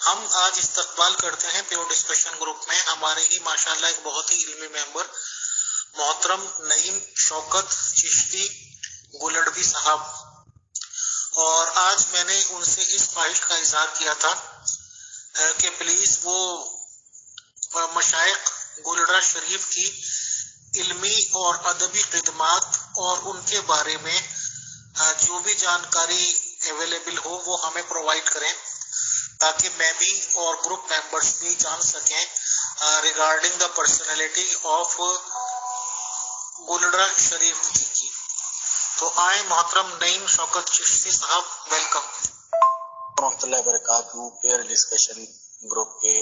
ہم آج استقبال کرتے ہیں پیور ڈسکشن گروپ میں ہمارے ہی ماشاءاللہ ایک بہت ہی علمی ممبر محترم نعیم شوکت چشتی گولڈوی صاحب، اور آج میں نے ان سے اس خواہش کا اظہار کیا تھا کہ پلیز وہ مشائخ گولڈرا شریف کی علمی اور ادبی خدمات اور ان کے بارے میں جو بھی جانکاری اویلیبل ہو وہ ہمیں پرووائڈ کریں، تاکہ میں بھی اور گروپ ممبرس بھی جان سکیں ریگارڈنگ دا پرسنالٹی آف گولڈرا شریف جی کی۔ تو آئے محترم نعیم شوکت چشتی صاحب، ویلکم۔ ورحمۃ اللہ وبرکاتہ پیئر ڈسکشن گروپ کے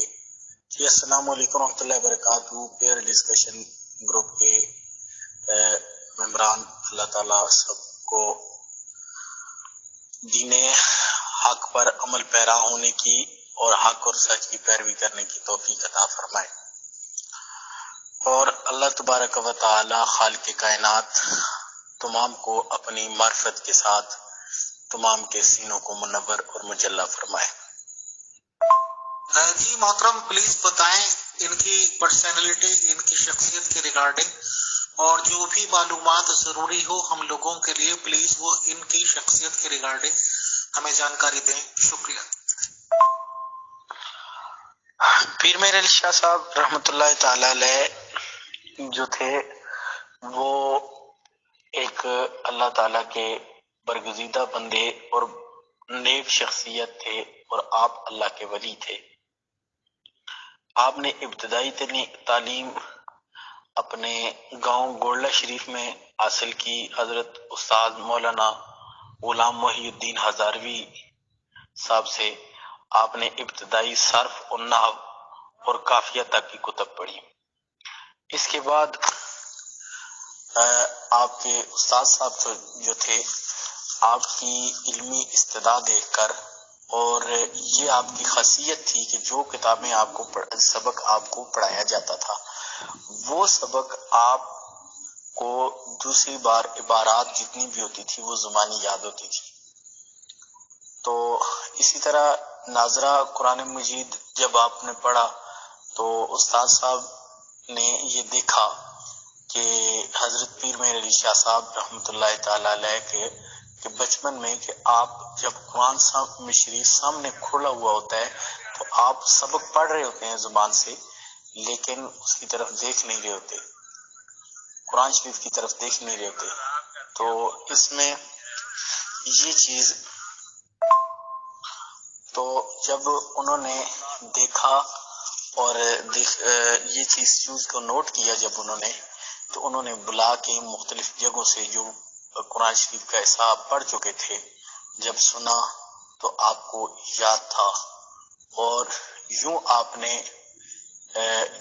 جی السلام علیکم ورحمۃ اللہ وبرکاتہ پیئر ڈسکشن گروپ کے ممبران، اللہ تعالیٰ سب کو دین حق پر عمل پیرا ہونے کی اور حق اور سچ کی پیروی کرنے کی توفیق عطا فرمائے، اور اللہ تبارک و تعالی خالق کائنات تمام کو اپنی معرفت کے ساتھ تمام کے سینوں کو منور اور مجلہ فرمائے۔ جی محترم، پلیز بتائیں ان کی پرسنالٹی، ان کی شخصیت کے ریگارڈنگ، اور جو بھی معلومات ضروری ہو ہم لوگوں کے لیے، پلیز وہ ان کی شخصیت کے ریگارڈنگ ہمیں جانکاری دیں۔ شکریہ۔ پیر میر علی شاہ صاحب رحمۃ اللہ تعالی علیہ جو تھے وہ ایک اللہ تعالیٰ کے برگزیدہ بندے اور نیک شخصیت تھے، اور آپ اللہ کے ولی تھے۔ آپ نے ابتدائی تعلیم اپنے گاؤں گولڈا شریف میں حاصل کی۔ حضرت استاد مولانا غلام محی الدین ہزاروی صاحب سے آپ نے ابتدائی صرف اور نحو اور قافیہ تک کی کتب پڑھی۔ اس کے بعد آپ کے استاد صاحب جو تھے، آپ کی علمی استعداد دیکھ کر، اور یہ آپ کی خاصیت تھی کہ جو کتابیں آپ کو سبق آپ کو پڑھایا جاتا تھا، وہ سبق آپ کو دوسری بار عبارات جتنی بھی ہوتی تھی وہ زبانی یاد ہوتی تھی۔ تو اسی طرح ناظرہ قرآن مجید جب آپ نے پڑھا تو استاد صاحب نے یہ دیکھا کہ حضرت پیر میر علی شاہ صاحب رحمۃ اللہ تعالی علیہ کے بچپن میں کہ آپ جب قرآن صاحب میں شریف سامنے کھلا ہوا ہوتا ہے تو آپ سبق پڑھ رہے ہوتے ہیں زبان سے، لیکن اس کی طرف دیکھ نہیں رہے ہوتے، قرآن شریف کی طرف دیکھ نہیں رہے ہوتے۔ تو اس میں یہ چیز، تو جب انہوں نے دیکھا اور یہ چیز کو نوٹ کیا، جب انہوں نے بلا کے مختلف جگہوں سے جو قرآن شریف کا حساب پڑھ چکے تھے، جب سنا تو آپ کو یاد تھا، اور یوں آپ نے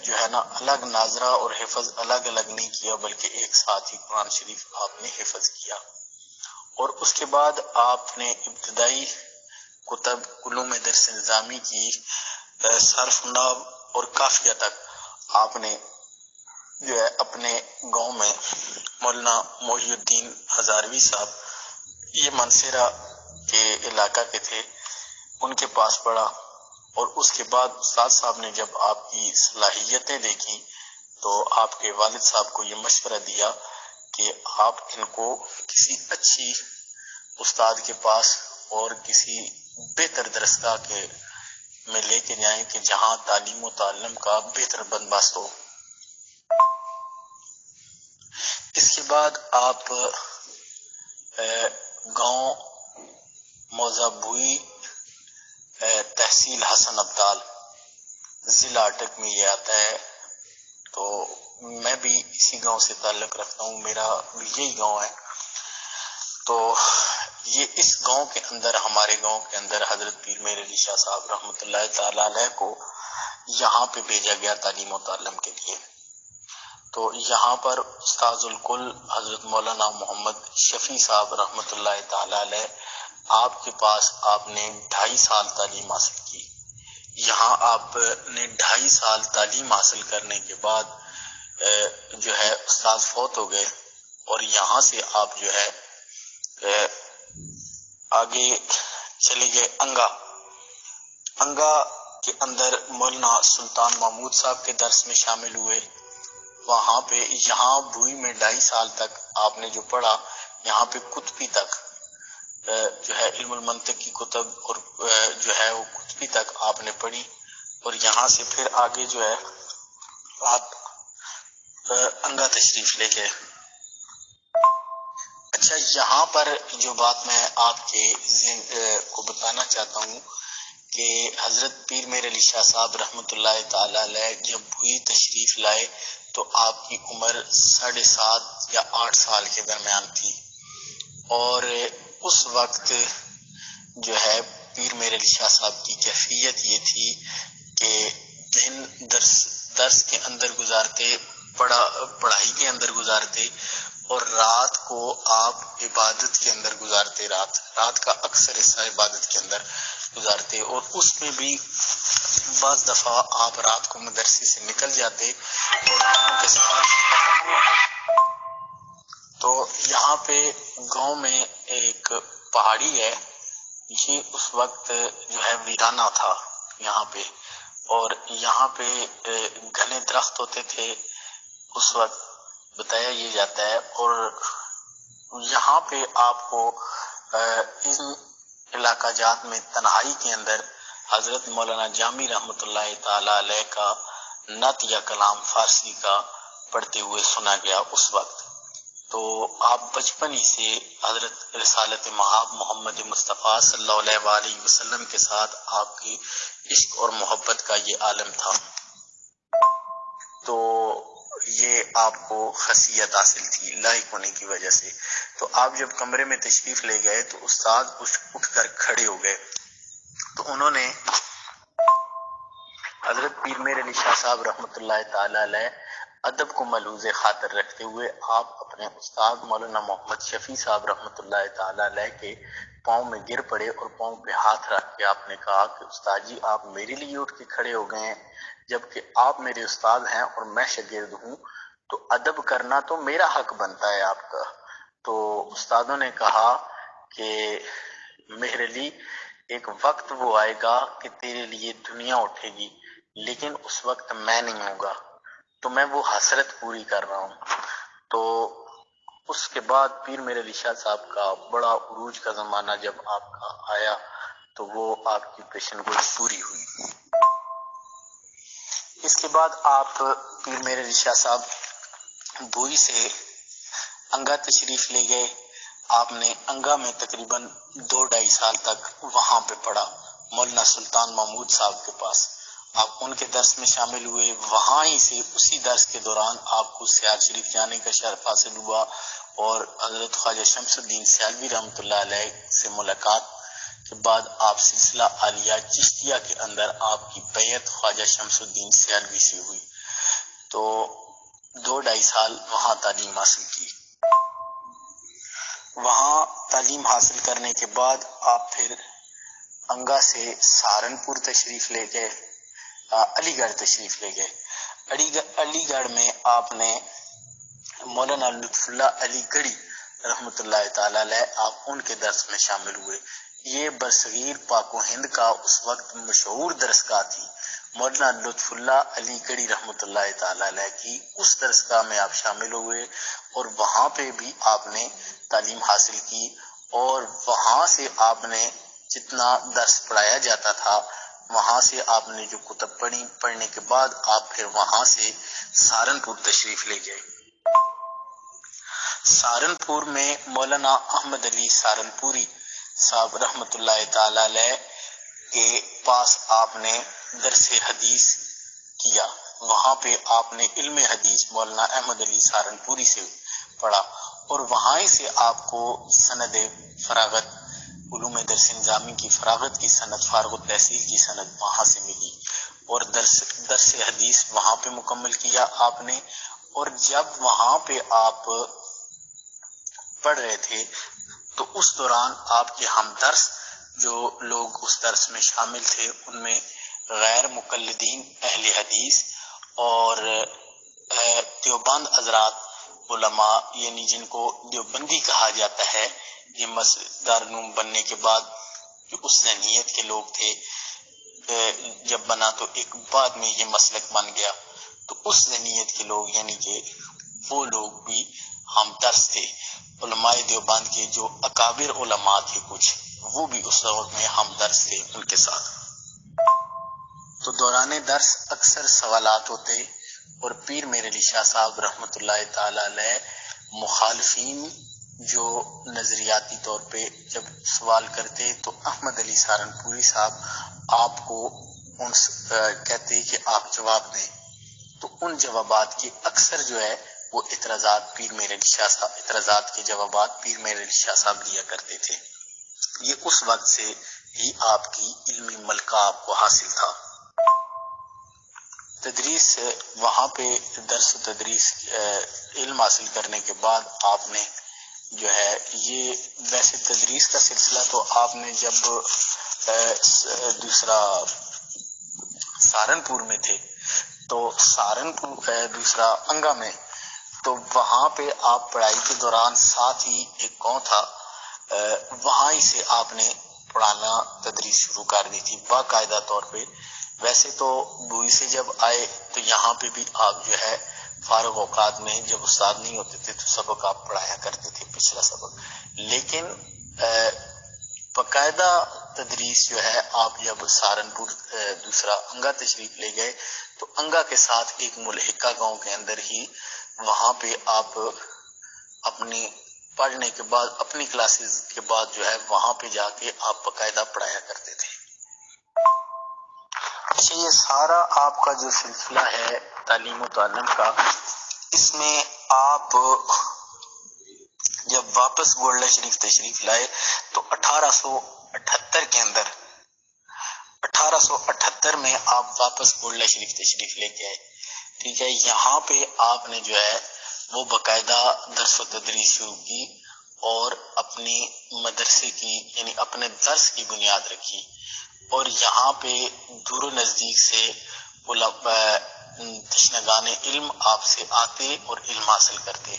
جو ہے نا الگ ناظرہ اور حفظ الگ الگ نہیں کیا، بلکہ ایک ساتھ ہی قرآن شریف آپ نے حفظ کیا۔ اور اس کے بعد آپ نے ابتدائی کتب علوم درس نظامی کی صرف نحو اور قافیہ تک آپ نے جو ہے اپنے گاؤں میں مولانا محی الدین ہزاروی صاحب، یہ منصیرہ کے علاقہ کے تھے، ان کے پاس پڑھا۔ اور اس کے بعد استاد صاحب نے جب آپ کی صلاحیتیں دیکھی تو آپ کے والد صاحب کو یہ مشورہ دیا کہ آپ ان کو کسی اچھی استاد کے پاس اور کسی بہتر درسگاہ کے میں لے کے جائیں کہ جہاں تعلیم و تعلم کا بہتر بندوبست ہو۔ اس کے بعد آپ گاؤں موزہ بوئی تحصیل حسن ابدال ضلع اٹک میں یہ آتا ہے، تو میں بھی اسی گاؤں سے تعلق رکھتا ہوں، میرا بھی یہی گاؤں ہے۔ تو یہ اس گاؤں کے اندر، ہمارے گاؤں کے اندر حضرت پیر میر علی شاہ صاحب رحمۃ اللہ تعالی علیہ کو یہاں پہ بھیجا گیا تعلیم و تعلم کے لیے۔ تو یہاں پر استاذ الکل حضرت مولانا محمد شفیع صاحب رحمۃ اللہ تعالی علیہ، آپ کے پاس آپ نے 2.5 سال تعلیم حاصل کی۔ یہاں آپ نے 2.5 سال تعلیم حاصل کرنے کے بعد جو ہے استاد فوت ہو گئے، اور یہاں سے آپ جو ہے آگے چلے گئے انگا کے اندر مولانا سلطان محمود صاحب کے درس میں شامل ہوئے. وہاں پہ یہاں بھوئی میں 2.5 سال تک آپ نے جو پڑھا، یہاں پہ قطبی تک جو ہے علم المنطق کی کتب اور جو ہے وہ قطبی تک آپ نے پڑھی، اور یہاں سے پھر آگے جو ہے آپ انگا تشریف لے گئے. اچھا، یہاں پر جو بات میں آپ کے ذہن کو بتانا چاہتا ہوں کہ حضرت پیر میر علی شاہ صاحب رحمۃ اللہ تعالی علیہ جب بھوئی تشریف لائے تو آپ کی عمر 7.5 یا 8 سال کے درمیان تھی، اور اس وقت جو ہے پیر میر علی شاہ صاحب کی کیفیت یہ تھی کہ دن درس کے اندر گزارتے، پڑھائی کے اندر گزارتے، اور رات کو آپ عبادت کے اندر گزارتے، رات کا اکثر حصہ عبادت کے اندر گزارتے، اور اس میں بھی بعض دفعہ آپ رات کو مدرسے سے نکل جاتے اور ان کے ساتھ. تو یہاں پہ گاؤں میں ایک پہاڑی ہے، یہ اس وقت جو ہے ویرانہ تھا یہاں پہ، اور یہاں پہ گھنے درخت ہوتے تھے اس وقت، بتایا یہ جاتا ہے. اور یہاں پہ آپ کو ان علاقہ جات میں تنہائی کے اندر حضرت مولانا جامی رحمۃ اللہ تعالی علیہ کا نعت یا کلام فارسی کا پڑھتے ہوئے سنا گیا اس وقت. تو آپ بچپن ہی سے حضرت رسالت مآب محمد مصطفیٰ صلی اللہ علیہ وآلہ وسلم کے ساتھ آپ کی عشق اور محبت کا یہ عالم تھا، تو یہ آپ کو خاصیت حاصل تھی لائق ہونے کی وجہ سے. تو آپ جب کمرے میں تشریف لے گئے تو استاد اٹھ کر کھڑے ہو گئے، تو انہوں نے حضرت پیر میر علی شاہ صاحب رحمۃ اللہ تعالی علیہ ادب کو ملحوظ خاطر رکھتے ہوئے آپ اپنے استاد مولانا محمد شفیع صاحب رحمۃ اللہ تعالی علیہ کے پاؤں میں گر پڑے، اور پاؤں پہ ہاتھ رکھ کے آپ نے کہا کہ استاد جی آپ میرے لیے اٹھ کے کھڑے ہو گئے ہیں، جبکہ آپ میرے استاد ہیں اور میں شاگرد ہوں، تو ادب کرنا تو میرا حق بنتا ہے آپ کا. تو استادوں نے کہا کہ مہر علی، ایک وقت وہ آئے گا کہ تیرے لیے دنیا اٹھے گی، لیکن اس وقت میں نہیں ہوں گا، تو میں وہ حسرت پوری کر رہا ہوں. تو اس کے بعد پیر میر علی شاہ صاحب کا بڑا عروج کا زمانہ جب آپ کا آیا تو وہ آپ کی پیشن گوئی پوری ہوئی. اس کے بعد آپ پیر میر علی شاہ صاحب بوئی سے انگا تشریف لے گئے. آپ نے انگا میں تقریباً 2-2.5 سال تک وہاں پہ پڑھا مولانا سلطان محمود صاحب کے پاس. آپ ان کے درس میں شامل ہوئے، وہاں ہی سے اسی درس کے دوران آپ کو سیال شریف جانے کا شرف حاصل ہوا، اور حضرت خواجہ شمس الدین سیالوی رحمۃ اللہ علیہ سے ملاقات کے بعد آپ سلسلہ عالیہ چشتیہ کے اندر آپ کی بیعت خواجہ شمس الدین سیالوی سے ہوئی. تو 2-2.5 سال وہاں تعلیم حاصل کی. وہاں تعلیم حاصل کرنے کے بعد آپ پھر انگا سے سہارنپور تشریف لے گئے، علی گڑھ تشریف لے گئے. علی گڑھ میں آپ نے مولانا لطف اللہ علی گڑھی رحمۃ اللہ تعالی علیہ آپ ان کے درس میں شامل ہوئے. یہ برصغیر پاک و ہند کا اس وقت مشہور درسگاہ تھی. مولانا لطف اللہ علی گڑھی رحمۃ اللہ تعالی علیہ کی اس درسگاہ میں آپ شامل ہوئے، اور وہاں پہ بھی آپ نے تعلیم حاصل کی، اور وہاں سے آپ نے جتنا درس پڑھایا جاتا تھا وہاں سے آپ نے جو کتب پڑھنے کے بعد آپ پھر وہاں سے سہارنپور تشریف لے گئے. سہارنپور میں مولانا احمد علی سہارنپوری صاحب رحمۃ اللہ تعالی علیہ کے پاس آپ نے درس حدیث کیا. وہاں پہ آپ نے علم حدیث مولانا احمد علی سہارنپوری سے پڑھا، اور وہاں سے آپ کو سند فراغت علوم درس نظامی کی فراغت کی سند، فارغ التحصیل کی سند وہاں سے ملی، اور درس حدیث وہاں پہ مکمل کیا آپ نے. اور جب وہاں پہ آپ پڑھ رہے تھے تو اس دوران آپ کے ہمدرس جو لوگ اس درس میں شامل تھے ان میں غیر مقلدین اہل حدیث اور دیوبند حضرات علماء، یعنی جن کو دیوبندی کہا جاتا ہے، یہ مسجد دارالعلوم بننے کے بعد جو اس ذہنیت کے لوگ تھے، جب بنا تو ایک بعد میں یہ مسلک بن گیا، تو اس ذہنیت کے لوگ یعنی کہ وہ لوگ بھی ہم درس تھے، علماء دیوبند کے جو اکابر علماء تھے کچھ، وہ بھی اس دور میں ہم درس تھے ان کے ساتھ۔ تو دوران درس اکثر سوالات ہوتے، اور پیر میر علی شاہ صاحب رحمۃ اللہ تعالی علیہ مخالفین جو نظریاتی طور پہ جب سوال کرتے تو احمد علی سہارنپوری صاحب آپ کو ان کہتے کہ آپ جواب دیں، تو ان جوابات کے اکثر جو ہے وہ اعتراضات پیر میر علی شاہ صاحب، اعتراضات کے جوابات پیر میر علی شاہ صاحب دیا کرتے تھے۔ یہ اس وقت سے ہی آپ کی علمی ملکہ آپ کو حاصل تھا۔ تدریس وہاں پہ درس و تدریس علم حاصل کرنے کے بعد آپ نے جو ہے یہ ویسے تدریس کا سلسلہ تو آپ نے جب دوسرا سہارنپور میں تھے تو سہارنپور دوسرا انگا میں، تو وہاں پہ آپ پڑھائی کے دوران ساتھ ہی ایک گاؤں تھا، وہاں ہی سے آپ نے پڑھانا تدریس شروع کر دی تھی باقاعدہ طور پہ۔ ویسے تو بوئی سے جب آئے تو یہاں پہ بھی آپ جو ہے فارغ اوقات میں جب استاد نہیں ہوتے تھے تو سبق آپ پڑھایا کرتے تھے، پچھلا سبق، لیکن باقاعدہ تدریس جو ہے آپ جب سہارنپور دوسرا انگا تشریف لے گئے تو انگا کے ساتھ ایک ملحقہ گاؤں کے اندر ہی وہاں پہ آپ اپنی پڑھنے کے بعد اپنی کلاسز کے بعد جو ہے وہاں پہ جا کے آپ باقاعدہ پڑھایا کرتے تھے۔ اچھا، یہ سارا آپ کا جو سلسلہ ہے تعلیم و تعلم کا، اس میں آپ جب واپس گولڈا شریف تشریف لائے تو 1878 کے اندر 1878 میں آپ واپس گولڈا شریف تشریف لے کے آئے، ٹھیک ہے۔ یہاں پہ آپ نے جو ہے وہ باقاعدہ درس و تدریس شروع کی اور اپنی مدرسے کی یعنی اپنے درس کی بنیاد رکھی، اور یہاں پہ دور و نزدیک سے تشنگان علم آپ سے آتے اور علم حاصل کرتے۔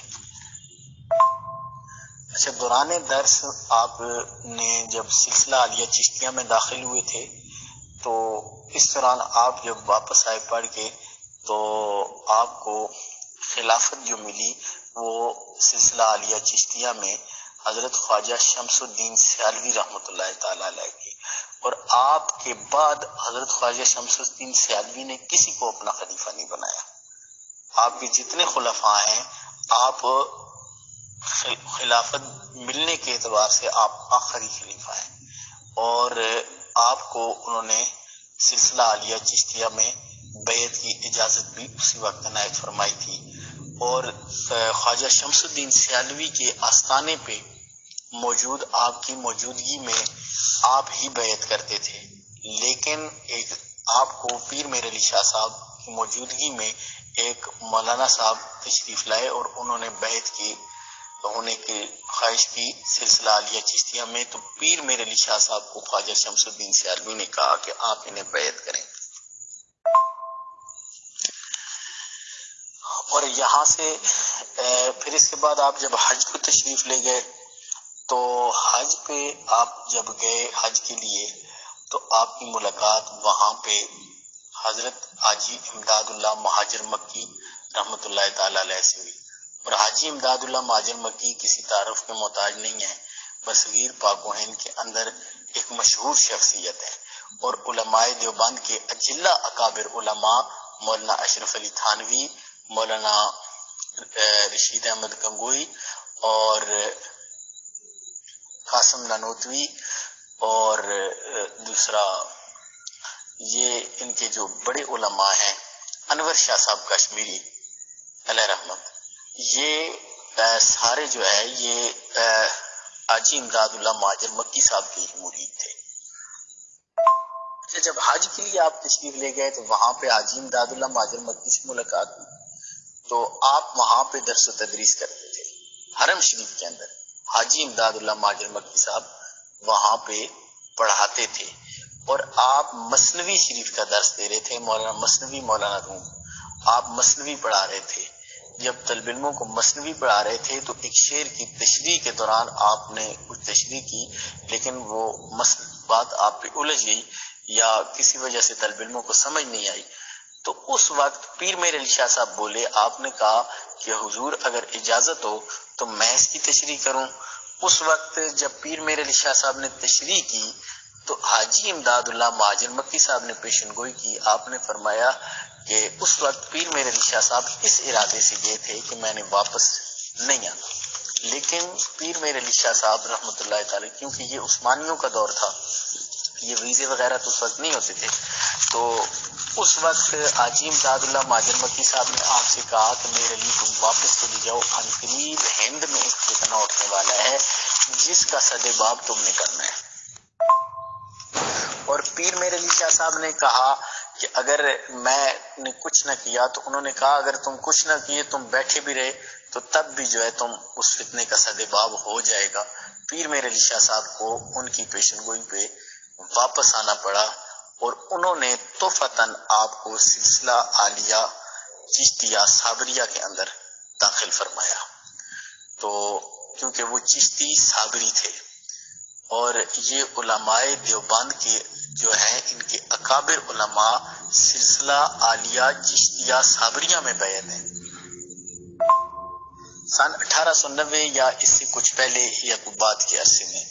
اچھا، دوران درس آپ نے جب سلسلہ عالیہ چشتیہ میں داخل ہوئے تھے تو اس دوران آپ جب واپس آئے پڑھ کے تو آپ کو خلافت جو ملی وہ سلسلہ عالیہ چشتیہ میں حضرت خواجہ شمس الدین سیالوی رحمۃ اللہ تعالی علیہ کی، اور آپ کے بعد حضرت خواجہ شمس الدین سیالوی نے کسی کو اپنا خلیفہ نہیں بنایا۔ آپ کے جتنے خلفاء ہیں آپ خلافت ملنے کے اعتبار سے آپ آخری خلیفہ ہیں، اور آپ کو انہوں نے سلسلہ عالیہ چشتیہ میں بیعت کی اجازت بھی اسی وقت عنایت فرمائی تھی، اور خواجہ شمس الدین سیالوی کے آستانے پہ موجود آپ کی موجودگی میں آپ ہی بیعت کرتے تھے، لیکن ایک آپ کو پیر میر علی شاہ صاحب کی موجودگی میں ایک مولانا صاحب تشریف لائے اور انہوں نے بیعت کی ہونے کی خواہش کی سلسلہ عالیہ چشتیہ میں، تو پیر میر علی شاہ صاحب کو خواجہ شمس الدین سیالوی نے کہا کہ آپ انہیں بیعت کریں، اور یہاں سے پھر اس کے بعد آپ جب حج کو تشریف لے گئے تو حج پہ آپ جب گئے حج کے لیے تو آپ کی ملاقات وہاں پہ حضرت حاجی امداد اللہ مہاجر مکی رحمۃ اللہ تعالی علیہ سے ہوئی، اور حاجی امداد اللہ مہاجر مکی کسی تعارف کے محتاج نہیں ہے، برصغیر پاک و ہند کے اندر ایک مشہور شخصیت ہے، اور علماء دیوبند کے اجلہ اکابر علماء مولانا اشرف علی تھانوی، مولانا رشید احمد گنگوئی اور قاسم نانوتوی اور دوسرا یہ ان کے جو بڑے علماء ہیں انور شاہ صاحب کشمیری علیہ رحمت، یہ سارے جو ہے یہ حاجی امداد اللہ مہاجر مکی صاحب کے ہی مرید تھے۔ جب حج کے لیے آپ تشریف لے گئے تو وہاں پہ حاجی امداد اللہ مہاجر مکی سے ملاقات ہوئی، تو آپ وہاں پہ درس و تدریس کرتے تھے حرم شریف کے اندر، حاجی امداد اللہ مہاجر مکی صاحب وہاں پہ پڑھاتے تھے، اور آپ مثنوی شریف کا درس دے رہے تھے، مولانا مثنوی مولانا روم، آپ مثنوی پڑھا رہے تھے۔ جب طالب علموں کو مثنوی پڑھا رہے تھے تو ایک شعر کی تشریح کے دوران آپ نے کچھ تشریح کی، لیکن وہ بات آپ پہ الجھ گئی، یا کسی وجہ سے طالب علموں کو سمجھ نہیں آئی، تو اس وقت پیر میر علی شاہ صاحب بولے، آپ نے کہا کہ حضور اگر اجازت ہو تو میں اس کی تشریح کروں۔ اس وقت جب پیر میر علی شاہ صاحب نے تشریح کی تو حاجی امداد اللہ مہاجر مکی صاحب نے پیشن گوئی کی۔ آپ نے فرمایا کہ اس وقت پیر میر علی شاہ صاحب اس ارادے سے گئے تھے کہ میں نے واپس نہیں آنا، لیکن پیر میر علی شاہ صاحب رحمۃ اللہ تعالی، کیونکہ یہ عثمانیوں کا دور تھا، یہ ویزے وغیرہ تو اس وقت نہیں ہوتے تھے، تو اس وقت حاجی امداد اللہ مہاجر مکی صاحب نے آپ سے کہا کہ میر علی تم واپس چلی جاؤ، عنقریب ہند میں ایک فتنہ اٹھنے والا ہے جس کا سدباب تم نے کرنا ہے۔ اور پیر میر علی شاہ صاحب نے کہا کہ اگر میں نے کچھ نہ کیا، تو انہوں نے کہا اگر تم کچھ نہ کیے، تم بیٹھے بھی رہے تو تب بھی جو ہے تم اس فتنے کا سدباب ہو جائے گا۔ پیر میر علی شاہ صاحب کو ان کی پیشن گوئی پہ واپس آنا پڑا، اور انہوں نے توفتاً آپ کو سلسلہ عالیہ چشتیہ صابریہ کے اندر داخل فرمایا۔ تو کیونکہ وہ چشتی صابری تھے، اور یہ علماء دیوبند کے جو ہیں ان کے اکابر علماء سلسلہ عالیہ چشتیہ صابریہ میں بیعت ہیں۔ سن 1890 یا اس سے کچھ پہلے یا بعد کے عرصے میں،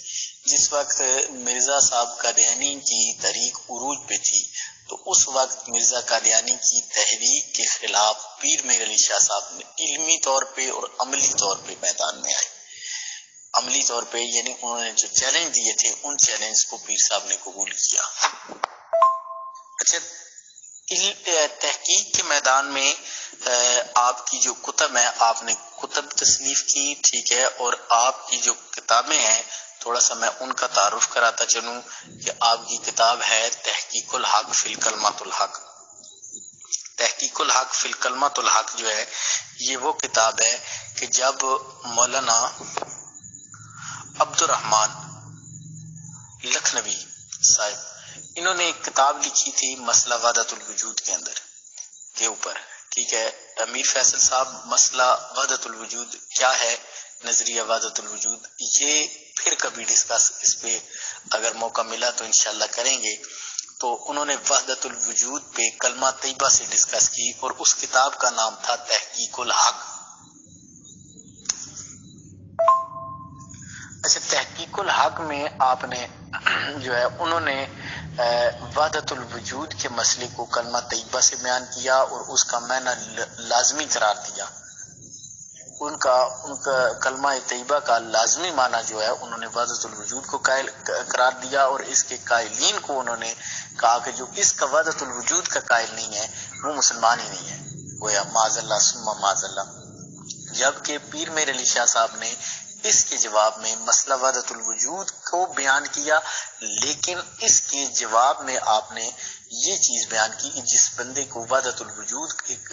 جس وقت مرزا صاحب قادیانی کی تحریک عروج پہ تھی، تو اس وقت مرزا قادیانی کی تحریک کے خلاف پیر میر علی شاہ صاحب نے علمی طور پہ اور عملی طور پہ میدان میں آئے۔ عملی طور پہ یعنی انہوں نے جو چیلنج دیے تھے، ان چیلنج کو پیر صاحب نے قبول کیا۔ اچھا، تحقیق کے میدان میں آپ کی جو کتب ہیں، آپ نے کتب تصنیف کی، ٹھیک ہے، اور آپ کی جو کتابیں ہیں، تھوڑا سا میں ان کا تعارف کراتا چلوں کہ آپ کی کتاب ہے تحقیق الحق فی الکلمۃ الحق۔ تحقیق الحق فی الکلمۃ الحق جو ہے، یہ وہ کتاب ہے کہ جب مولانا عبد الرحمن لکھنوی صاحب، انہوں نے ایک کتاب لکھی تھی مسئلہ وحدت الوجود کے اندر کے اوپر، ٹھیک ہے، امیر فیصل صاحب مسئلہ وحدت الوجود کیا ہے، نظریہ وحدت الوجود، یہ پھر کبھی ڈسکس اس پہ اگر موقع ملا تو انشاءاللہ کریں گے۔ تو انہوں نے وحدت الوجود پہ کلمہ طیبہ سے ڈسکس کی، اور اس کتاب کا نام تھا تحقیق الحق۔ اچھا، تحقیق الحق میں آپ نے جو ہے انہوں نے وحدت الوجود کے مسئلے کو کلمہ طیبہ سے بیان کیا، اور اس کا معنی لازمی قرار دیا۔ ان کا کلمہ طیبہ کا لازمی معنی جو ہے انہوں نے وحدت الوجود کو قائل قرار دیا، اور اس کے قائلین کو انہوں نے کہا کہ جو اس کا وحدت الوجود کا قائل نہیں ہے وہ مسلمان ہی نہیں ہے، گویا معاذ اللہ ثم معاذ اللہ۔ جبکہ پیر میر علی شاہ صاحب نے اس کے جواب میں مسئلہ وحدت الوجود کو بیان کیا، لیکن اس کے جواب میں آپ نے یہ چیز بیان کی کہ جس بندے کو وحدت الوجود ایک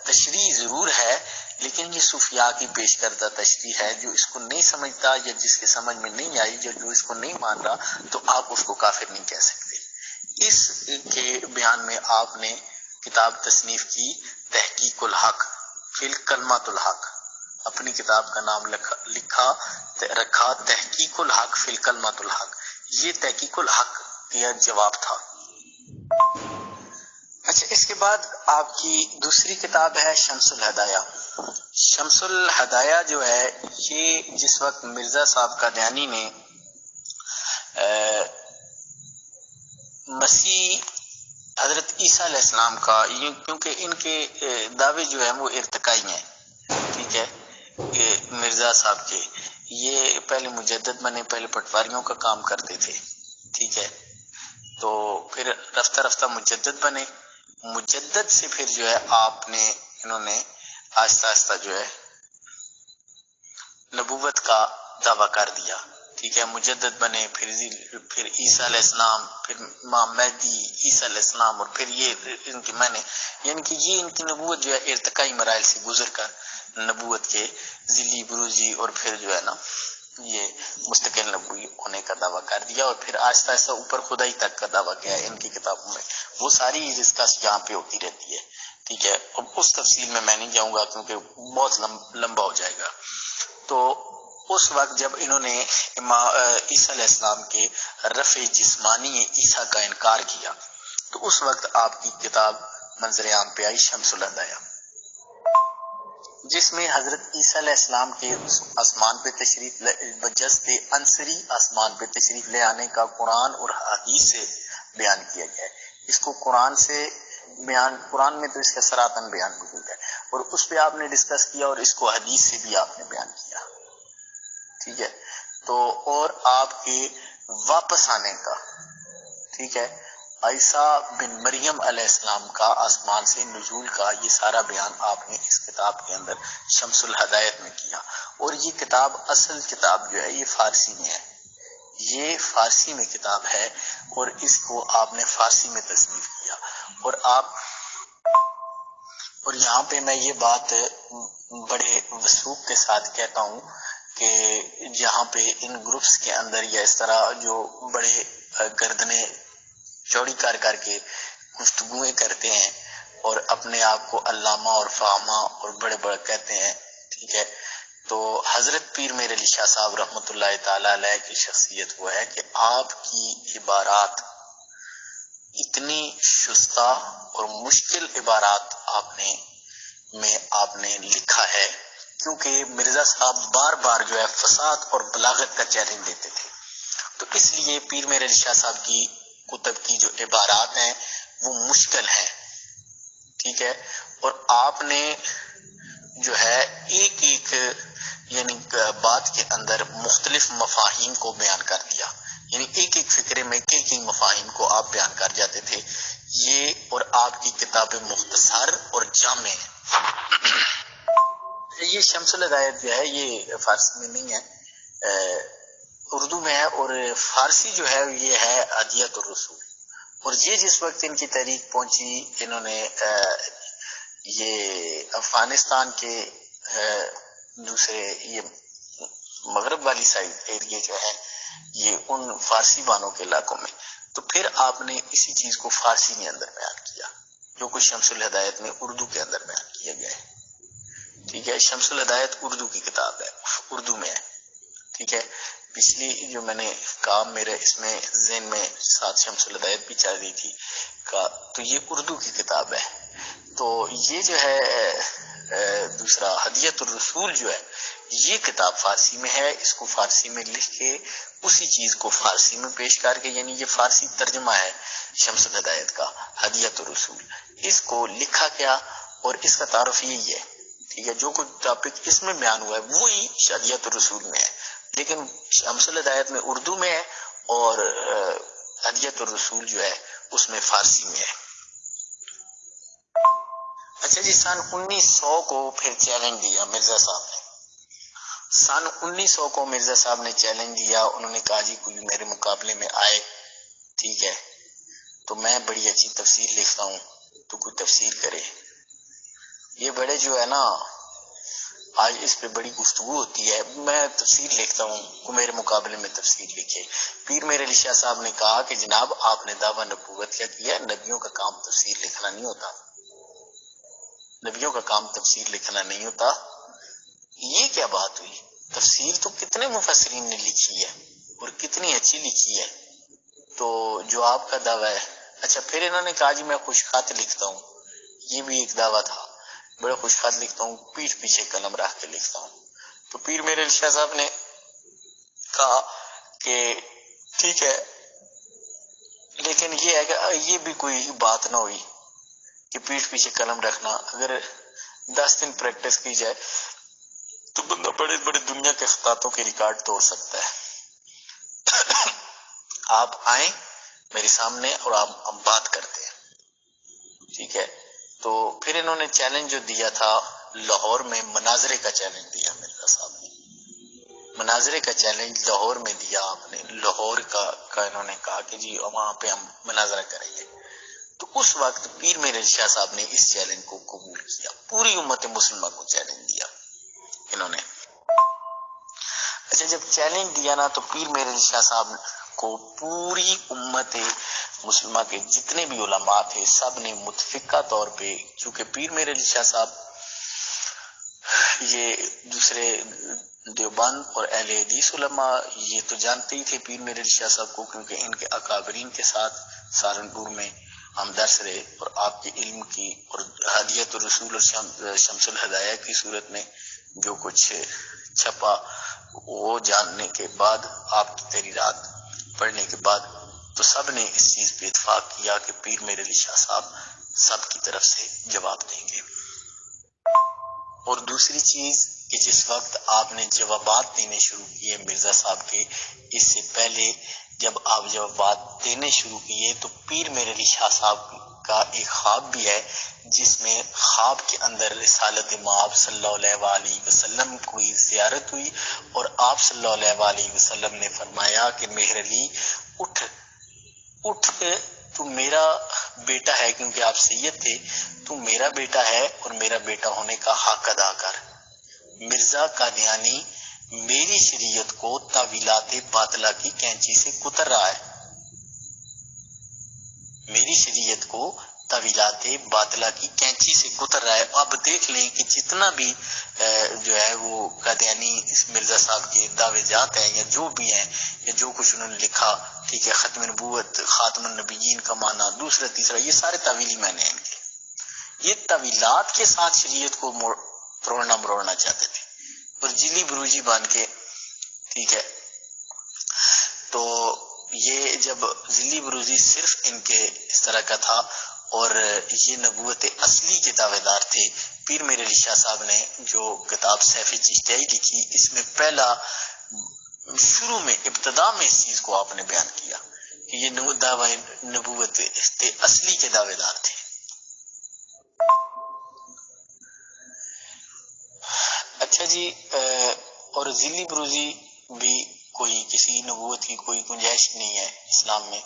تشریح ضرور ہے، لیکن یہ صوفیاء کی پیش کردہ تشریح ہے، جو اس کو نہیں سمجھتا یا جس کے سمجھ میں نہیں آئی یا جو اس کو نہیں مان رہا، تو آپ اس کو کافر نہیں کہہ سکتے۔ اس کے بیان میں آپ نے کتاب تصنیف کی تحقیق الحق فی الکلمۃ الحق، اپنی کتاب کا نام رکھا تحقیق الحق فی الکلمۃ الحق۔ یہ تحقیق الحق کا جواب تھا۔ اچھا، اس کے بعد آپ کی دوسری کتاب ہے شمس الہدایہ۔ شمس الہدایہ جو ہے، یہ جس وقت مرزا صاحب قادیانی نے مسیح حضرت عیسیٰ علیہ السلام کا، کیونکہ ان کے دعوے جو ہیں وہ ارتقائی ہیں، ٹھیک ہے، مرزا صاحب کے، یہ پہلے مجدد بنے، پہلے پٹواریوں کا کام کرتے تھے، ٹھیک ہے، تو پھر رفتہ رفتہ مجدد بنے، مجدد سے پھر جو ہے انہوں نے آہستہ آہستہ جو ہے نبوت کا دعویٰ کر دیا، ٹھیک ہے، مجدد بنے، پھر عیسیٰ علیہ السلام، پھر امام مہدی، عیسیٰ علیہ السلام، اور پھر یہ ان کی یعنی کہ یہ ان کی نبوت جو ہے ارتقائی مراحل سے گزر کر نبوت کے ذیلی بروزی اور پھر جو ہے نا یہ مستقل نبوی ہونے کا دعویٰ کر دیا، اور پھر آہستہ آہستہ اوپر خدائی تک کا دعویٰ کیا ہے ان کی کتابوں میں۔ وہ ساری ڈسکس یہاں پہ ہوتی رہتی ہے، ٹھیک ہے، اب اس تفصیل میں نہیں جاؤں گا کیونکہ بہت لمبا ہو جائے گا۔ تو اس وقت جب انہوں نے عیسیٰ علیہ السلام کے رفع جسمانی عیسیٰ کا انکار کیا تو اس وقت آپ کی کتاب منظر عام پہ آئی شمس الہدایہ، جس میں حضرت عیسیٰ علیہ السلام کے آسمان پہ تشریف جسد عنصری آسمان پہ تشریف لے آنے کا قرآن اور حدیث سے بیان کیا گیا ہے۔ اس کو قرآن سے بیان، قرآن میں تو اس کا سراتن بیان موجود ہے اور اس پہ آپ نے ڈسکس کیا اور اس کو حدیث سے بھی آپ نے بیان کیا، ٹھیک ہے۔ تو اور آپ کے واپس آنے کا، ٹھیک ہے، عیسیٰ بن مریم علیہ السلام کا آسمان سے نزول کا یہ سارا بیان آپ نے اس کتاب کے اندر شمس الہدایت میں کیا۔ اور یہ کتاب، اصل کتاب جو ہے یہ فارسی میں ہے، یہ فارسی میں کتاب ہے اور اس کو آپ نے فارسی میں تصنیف کیا۔ اور آپ، اور یہاں پہ میں یہ بات بڑے وثوق کے ساتھ کہتا ہوں کہ جہاں پہ ان گروپس کے اندر یا اس طرح جو بڑے گردنے چوڑی کر کے گفتگویں کرتے ہیں اور اپنے آپ کو علامہ اور فہامہ اور بڑے بڑے کہتے ہیں، ٹھیک ہے، تو حضرت پیر میر علی شاہ صاحب رحمۃ اللہ تعالی علیہ کی شخصیت وہ ہے کہ آپ کی عبارات اتنی شستہ اور مشکل عبارات آپ نے لکھا ہے، کیونکہ مرزا صاحب بار بار جو ہے فساد اور بلاغت کا چیلنج دیتے تھے، تو اس لیے پیر میر علی شاہ صاحب کی کتب کی جو عبارات ہیں وہ مشکل ہیں، ٹھیک ہے۔ اور آپ نے جو ہے ایک ایک یعنی بات کے اندر مختلف مفاہیم کو بیان کر دیا، یعنی ایک ایک فکرے میں کئی مفاہیم کو آپ بیان کر جاتے تھے، یہ اور آپ کی کتاب مختصر اور جامع یہ شمس الہدایت جو ہے یہ فارسی میں نہیں ہے، اردو میں ہے، اور فارسی جو ہے یہ ہے ہدیۃ الرسول۔ اور یہ جس وقت ان کی تحریک پہنچی، انہوں نے یہ افغانستان کے دوسرے یہ مغرب والی سائڈ ایریا جو ہے یہ ان فارسی بانوں کے علاقوں میں، تو پھر آپ نے اسی چیز کو فارسی کے اندر بیان کیا جو کچھ شمس الہدایت میں اردو کے اندر بیان کیا گیا ہے، ٹھیک ہے۔ شمس الہدایت اردو کی کتاب ہے، اردو میں ہے، ٹھیک ہے۔ پچھلی جو میں نے کہا میرے اس میں ذہن میں ساتھ شمس الہدایت بھی چل رہی تھی تو یہ اردو کی کتاب ہے۔ تو یہ جو ہے دوسرا ہدیۃ الرسول جو ہے یہ کتاب فارسی میں ہے، اس کو فارسی میں لکھ کے اسی چیز کو فارسی میں پیش کر کے، یعنی یہ فارسی ترجمہ ہے شمس الہدایت کا ہدیۃ الرسول، اس کو لکھا گیا اور اس کا تعارف یہی ہے، ٹھیک ہے۔ جو کچھ ٹاپک اس میں بیان ہوا ہے وہی ہدیۃ الرسول میں ہے، لیکن شمس الہدایت میں اردو میں ہے اور ہدیۃ الرسول جو ہے اس میں فارسی میں ہے۔ اچھا جی، سن 1900 کو پھر چیلنج دیا مرزا صاحب نے، سن 1900 کو مرزا صاحب نے چیلنج دیا، انہوں نے کہا جی کوئی میرے مقابلے میں آئے، ٹھیک ہے، تو میں بڑی اچھی تفسیر لکھتا ہوں تو کوئی تفسیر کرے۔ یہ بڑے جو ہے نا آج اس پہ بڑی گفتگو ہوتی ہے، میں تفسیر لکھتا ہوں کو میرے مقابلے میں تفسیر لکھے۔ پیر میر علی شاہ صاحب نے کہا کہ جناب آپ نے دعویٰ نبوت کیا کیا، نبیوں کا کام تفسیر لکھنا نہیں ہوتا، نبیوں کا کام تفسیر لکھنا نہیں ہوتا۔ یہ کیا بات ہوئی؟ تفسیر تو کتنے مفسرین نے لکھی ہے اور کتنی اچھی لکھی ہے، تو جو آپ کا دعویٰ ہے۔ اچھا پھر انہوں نے کہا جی میں خوش خط لکھتا ہوں، یہ بھی ایک دعویٰ تھا، بڑے خوش خط لکھتا ہوں، پیٹھ پیچھے قلم رکھ کے لکھتا ہوں۔ تو پیر میر علی شاہ صاحب نے کہا کہ ٹھیک ہے، لیکن یہ ہے کہ یہ بھی کوئی بات نہ ہوئی کہ پیٹھ پیچھے قلم رکھنا، اگر 10 دن پریکٹس کی جائے تو بندہ بڑے بڑے دنیا کے خطاطوں کے ریکارڈ توڑ سکتا ہے۔ آپ آئیں میرے سامنے اور آپ ہم بات کرتے ہیں، ٹھیک ہے۔ تو پھر انہوں نے چیلنج جو دیا تھا لاہور میں، مناظرے کا چیلنج دیا مرزا صاحب نے، مناظرے کا چیلنج لاہور میں دیا آپ نے، لاہور کا انہوں نے کہا کہ جی وہاں پہ ہم مناظرہ کریں گے۔ تو اس وقت پیر میر علی شاہ صاحب نے اس چیلنج کو قبول کیا، پوری امت مسلمہ کو چیلنج دیا انہوں نے۔ اچھا جب چیلنج دیا نا تو پیر میر علی شاہ صاحب کو پوری امت مسلمہ کے جتنے بھی علماء تھے سب نے متفقہ طور پہ، کیونکہ پیر میر علی شاہ صاحب یہ دوسرے دیوبند اور اہل حدیث علماء یہ تو جانتے ہی تھے پیر میر علی شاہ صاحب کو، کیونکہ ان کے اکابرین کے ساتھ سہارنپور میں ہم درس رہے، اور آپ کے علم کی اور ہدیت الرسول اور شمس الہدایہ کی صورت میں جو کچھ چھپا وہ جاننے کے بعد، آپ کی تحریرات پڑھنے کے بعد، تو سب نے اس چیز پہ اتفاق کیا کہ پیر میر علی شاہ صاحب سب کی طرف سے جواب دیں گے۔ اور دوسری چیز کہ جس وقت آپ نے جوابات دینے شروع کیے مرزا صاحب کے، اس سے پہلے جب آپ جوابات دینے شروع کیے تو پیر میر علی شاہ صاحب کا ایک خواب بھی ہے، جس میں خواب کے اندر رسالت مآب صلی اللہ علیہ وآلہ وسلم کی زیارت ہوئی، اور آپ صلی اللہ علیہ وآلہ وسلم نے فرمایا کہ مہر علی اٹھ تو میرا بیٹا ہے، کیونکہ آپ سید تھے، تو میرا بیٹا ہے اور میرا بیٹا ہونے کا حق ادا کر۔ مرزا قادیانی میری شریعت کو تعویلات باطلہ کی کینچی سے کتر رہا ہے، میری شریعت کو تعویلات باطلہ کی کینچی سے کتر رہا ہے۔ اب دیکھ لیں کہ جتنا بھی جو ہے وہ قادیانی اس مرزا صاحب کے دعوے جات ہیں یا جو بھی ہیں یا جو کچھ انہوں نے لکھا، ٹھیک ہے، ختم نبوت، خاتم النبیین کا معنی، دوسرا تیسرا، یہ سارے تعویلی میں نے ان کے، یہ تعویلات کے ساتھ شریعت کو مروڑنا چاہتے تھے اور جلی بروجی بان کے، ٹھیک ہے۔ تو یہ جب ذلی بروزی صرف ان کے اس طرح کا تھا، اور یہ نبوت اصلی کے دعوے دار تھے۔ پیر میر علی شاہ صاحب نے جو کتاب سیف چشتیائی لکھی، اس میں پہلا شروع میں ابتدا میں اس چیز کو آپ نے بیان کیا کہ یہ دعوی نبوت اصلی کے دعوے دار تھے۔ اچھا جی، اور ذلی بروزی بھی کوئی کسی نبوت کی کوئی گنجائش نہیں ہے اسلام میں،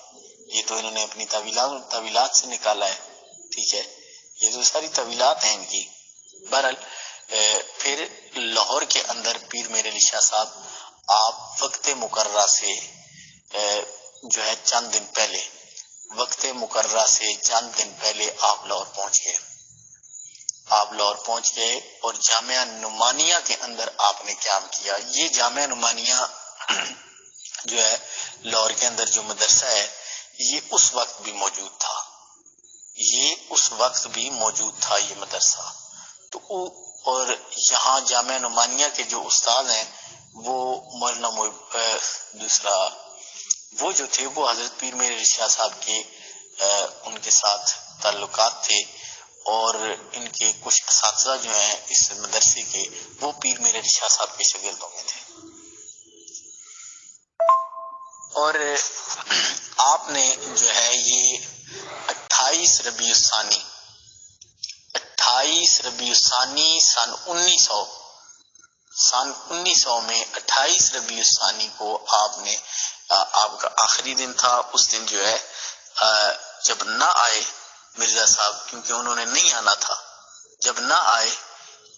یہ تو انہوں نے اپنی تعویلات سے نکالا ہے، ٹھیک ہے، یہ تو ساری تعویلات ہیں ان کی۔ بہرحال پھر لاہور کے اندر پیر میر علی شاہ صاحب آپ وقت مقررہ سے جو ہے چند دن پہلے، وقت مقررہ سے چند دن پہلے آپ لاہور پہنچ گئے اور جامعہ نعمانیہ کے اندر آپ نے قیام کیا۔ یہ جامعہ نعمانیہ جو ہے لاہور کے اندر جو مدرسہ ہے، یہ اس وقت بھی موجود تھا، یہ مدرسہ تو اور یہاں جامعہ نعمانیہ کے جو استاد ہیں وہ مولانا دوسرا وہ جو تھے وہ حضرت پیر میر علی شاہ صاحب کے ان کے ساتھ تعلقات تھے، اور ان کے کچھ اساتذہ جو ہیں اس مدرسے کے وہ پیر میر علی شاہ صاحب کے شاگردوں میں تھے۔ اور آپ نے جو ہے یہ 28 ربیع الثانی سن 1900 میں 28 ربیع الثانی کو آپ کا آخری دن تھا۔ اس دن جو ہے جب نہ آئے مرزا صاحب، کیونکہ انہوں نے نہیں آنا تھا، جب نہ آئے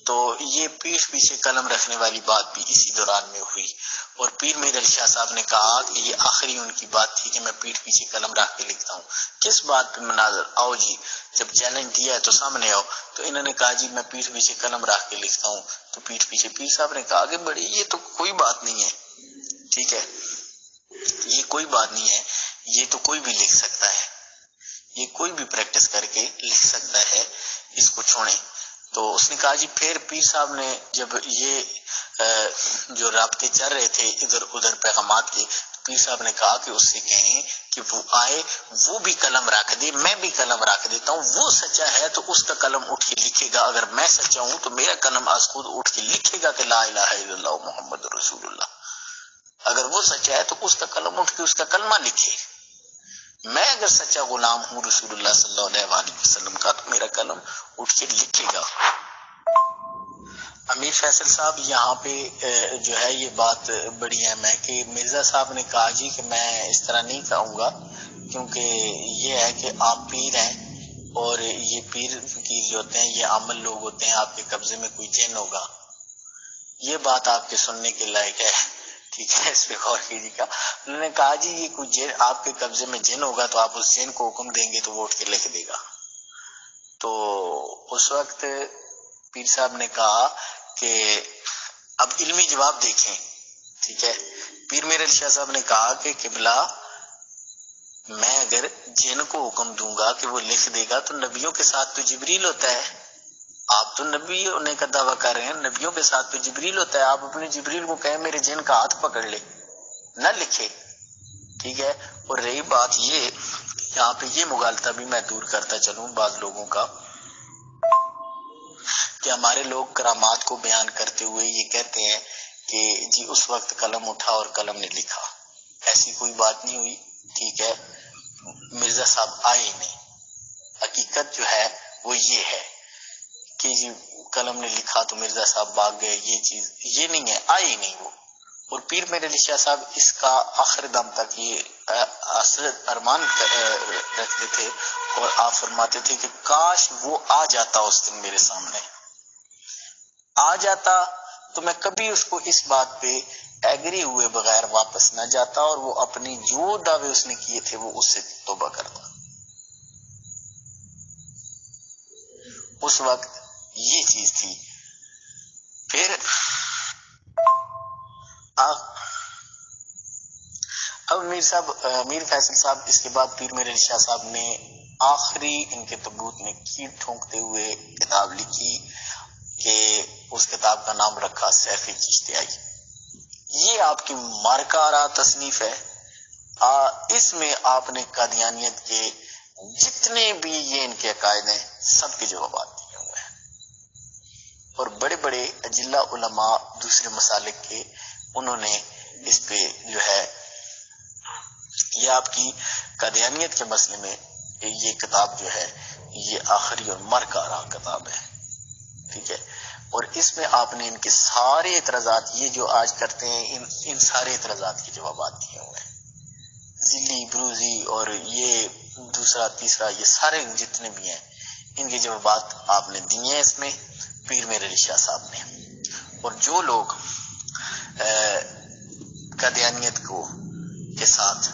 تو یہ پیٹھ پیچھے قلم رکھنے والی بات بھی اسی دوران میں ہوئی، اور پیر میر علی شاہ صاحب نے کہا کہ یہ آخری ان کی بات تھی کہ میں پیٹھ پیچھے قلم رکھ کے لکھتا ہوں۔ کس بات پہ مناظر؟ آؤ جی، جب چیلنج دیا ہے تو سامنے آؤ۔ تو انہوں نے کہا جی میں پیٹھ پیچھے قلم رکھ کے لکھتا ہوں۔ تو پیٹھ پیچھے پیر صاحب نے کہا کہ بڑی یہ تو کوئی بات نہیں ہے، ٹھیک ہے، یہ کوئی بات نہیں ہے، یہ تو کوئی بھی لکھ سکتا ہے، یہ کوئی بھی پریکٹس کر کے لکھ سکتا ہے، اس کو چھوڑیں۔ تو اس نے کہا جی پھر پیر صاحب نے جب یہ جو رابطے چل رہے تھے ادھر ادھر پیغامات کے، پیر صاحب نے کہا کہ اس سے کہیں کہ وہ آئے، وہ بھی قلم رکھ دے، میں بھی قلم رکھ دیتا ہوں، وہ سچا ہے تو اس کا قلم اٹھ کے لکھے گا، اگر میں سچا ہوں تو میرا قلم آج خود اٹھ کے لکھے گا کہ لا الہ الا اللہ محمد رسول اللہ، اگر وہ سچا ہے تو اس کا قلم اٹھ کے اس کا کلمہ لکھے، میں اگر سچا غلام ہوں رسول اللہ صلی اللہ علیہ وآلہ وسلم کا تو میرا قلم اٹھ کے لکھے گا۔ امیر فیصل صاحب یہاں پہ جو ہے یہ بات بڑی اہم ہے کہ مرزا صاحب نے کہا جی کہ میں اس طرح نہیں کہوں گا، کیونکہ یہ ہے کہ آپ پیر ہیں اور یہ پیر فقیر جو ہوتے ہیں یہ عامل لوگ ہوتے ہیں، آپ کے قبضے میں کوئی جن ہوگا، یہ بات آپ کے سننے کے لائق ہے، ٹھیک ہے، اس پہ غور کیجیے گا۔ انہوں نے کہا جی یہ کوئی جن آپ کے قبضے میں جن ہوگا تو آپ اس جن کو حکم دیں گے تو وہ اٹھ کے لکھ دے گا۔ تو اس وقت پیر صاحب نے کہا کہ اب علمی جواب دیکھیں، ٹھیک ہے۔ پیر میرے علی شاہ صاحب نے کہا کہ قبلہ میں اگر جن کو حکم دوں گا کہ وہ لکھ دے گا تو نبیوں کے ساتھ تو جبریل ہوتا ہے، آپ تو نبی ہونے کا دعویٰ کر رہے ہیں، نبیوں کے ساتھ تو جبریل ہوتا ہے، آپ اپنے جبریل کو کہیں میرے جن کا ہاتھ پکڑ لے، نہ لکھے، ٹھیک ہے۔ اور رہی بات یہ، یہاں پہ یہ مغالطہ بھی میں دور کرتا چلوں بعض لوگوں کا، کہ ہمارے لوگ کرامات کو بیان کرتے ہوئے یہ کہتے ہیں کہ جی اس وقت قلم اٹھا اور قلم نے لکھا، ایسی کوئی بات نہیں ہوئی، ٹھیک ہے۔ مرزا صاحب آئے ہی نہیں، حقیقت جو ہے وہ یہ ہے کہ جی قلم نے لکھا تو مرزا صاحب بھاگ گئے، یہ چیز یہ نہیں ہے، آئے ہی نہیں وہ۔ اور پیر میرے علی شاہ صاحب اس کا آخر دم تک یہ ارمان رکھتے تھے، اور آپ فرماتے تھے کہ کاش وہ آ جاتا اس دن میرے سامنے، آ جاتا تو میں کبھی اس کو اس بات پہ ایگری ہوئے بغیر واپس نہ جاتا، اور وہ اپنی جو دعوے اس نے کیے تھے وہ اس سے توبہ کرتا۔ اس وقت یہ چیز تھی۔ پھر اب میر فیصل صاحب اس کے بعد پیر میرے علی شاہ صاحب نے آخری ان کے تبوت میں کیٹ ٹھونکتے ہوئے کتاب لکھی کہ اس کتاب کا نام رکھا سیف چشتیائی۔ یہ آپ کی مارکارہ تصنیف ہے، اس میں آپ نے قادیانیت کے جتنے بھی یہ ان کے عقائد ہیں سب کے جوابات دیے ہوئے ہیں، اور بڑے بڑے اجلہ علماء دوسرے مسالک کے انہوں نے اس پہ جو ہے، یہ آپ کی قادیانیت کے مسئلے میں یہ کتاب جو ہے یہ آخری اور مرکارہ کتاب ہے، ٹھیک ہے۔ اور اس میں آپ نے ان کے سارے اعتراضات، یہ جو آج کرتے ہیں ان سارے اعتراضات کے جوابات دیے ہوئے ہیں، ذلی بروزی اور یہ دوسرا تیسرا یہ سارے جتنے بھی ہیں ان کے جوابات آپ نے دیے ہیں اس میں پیر میرے علی شاہ صاحب نے۔ اور جو لوگ قادیانیت کو کے ساتھ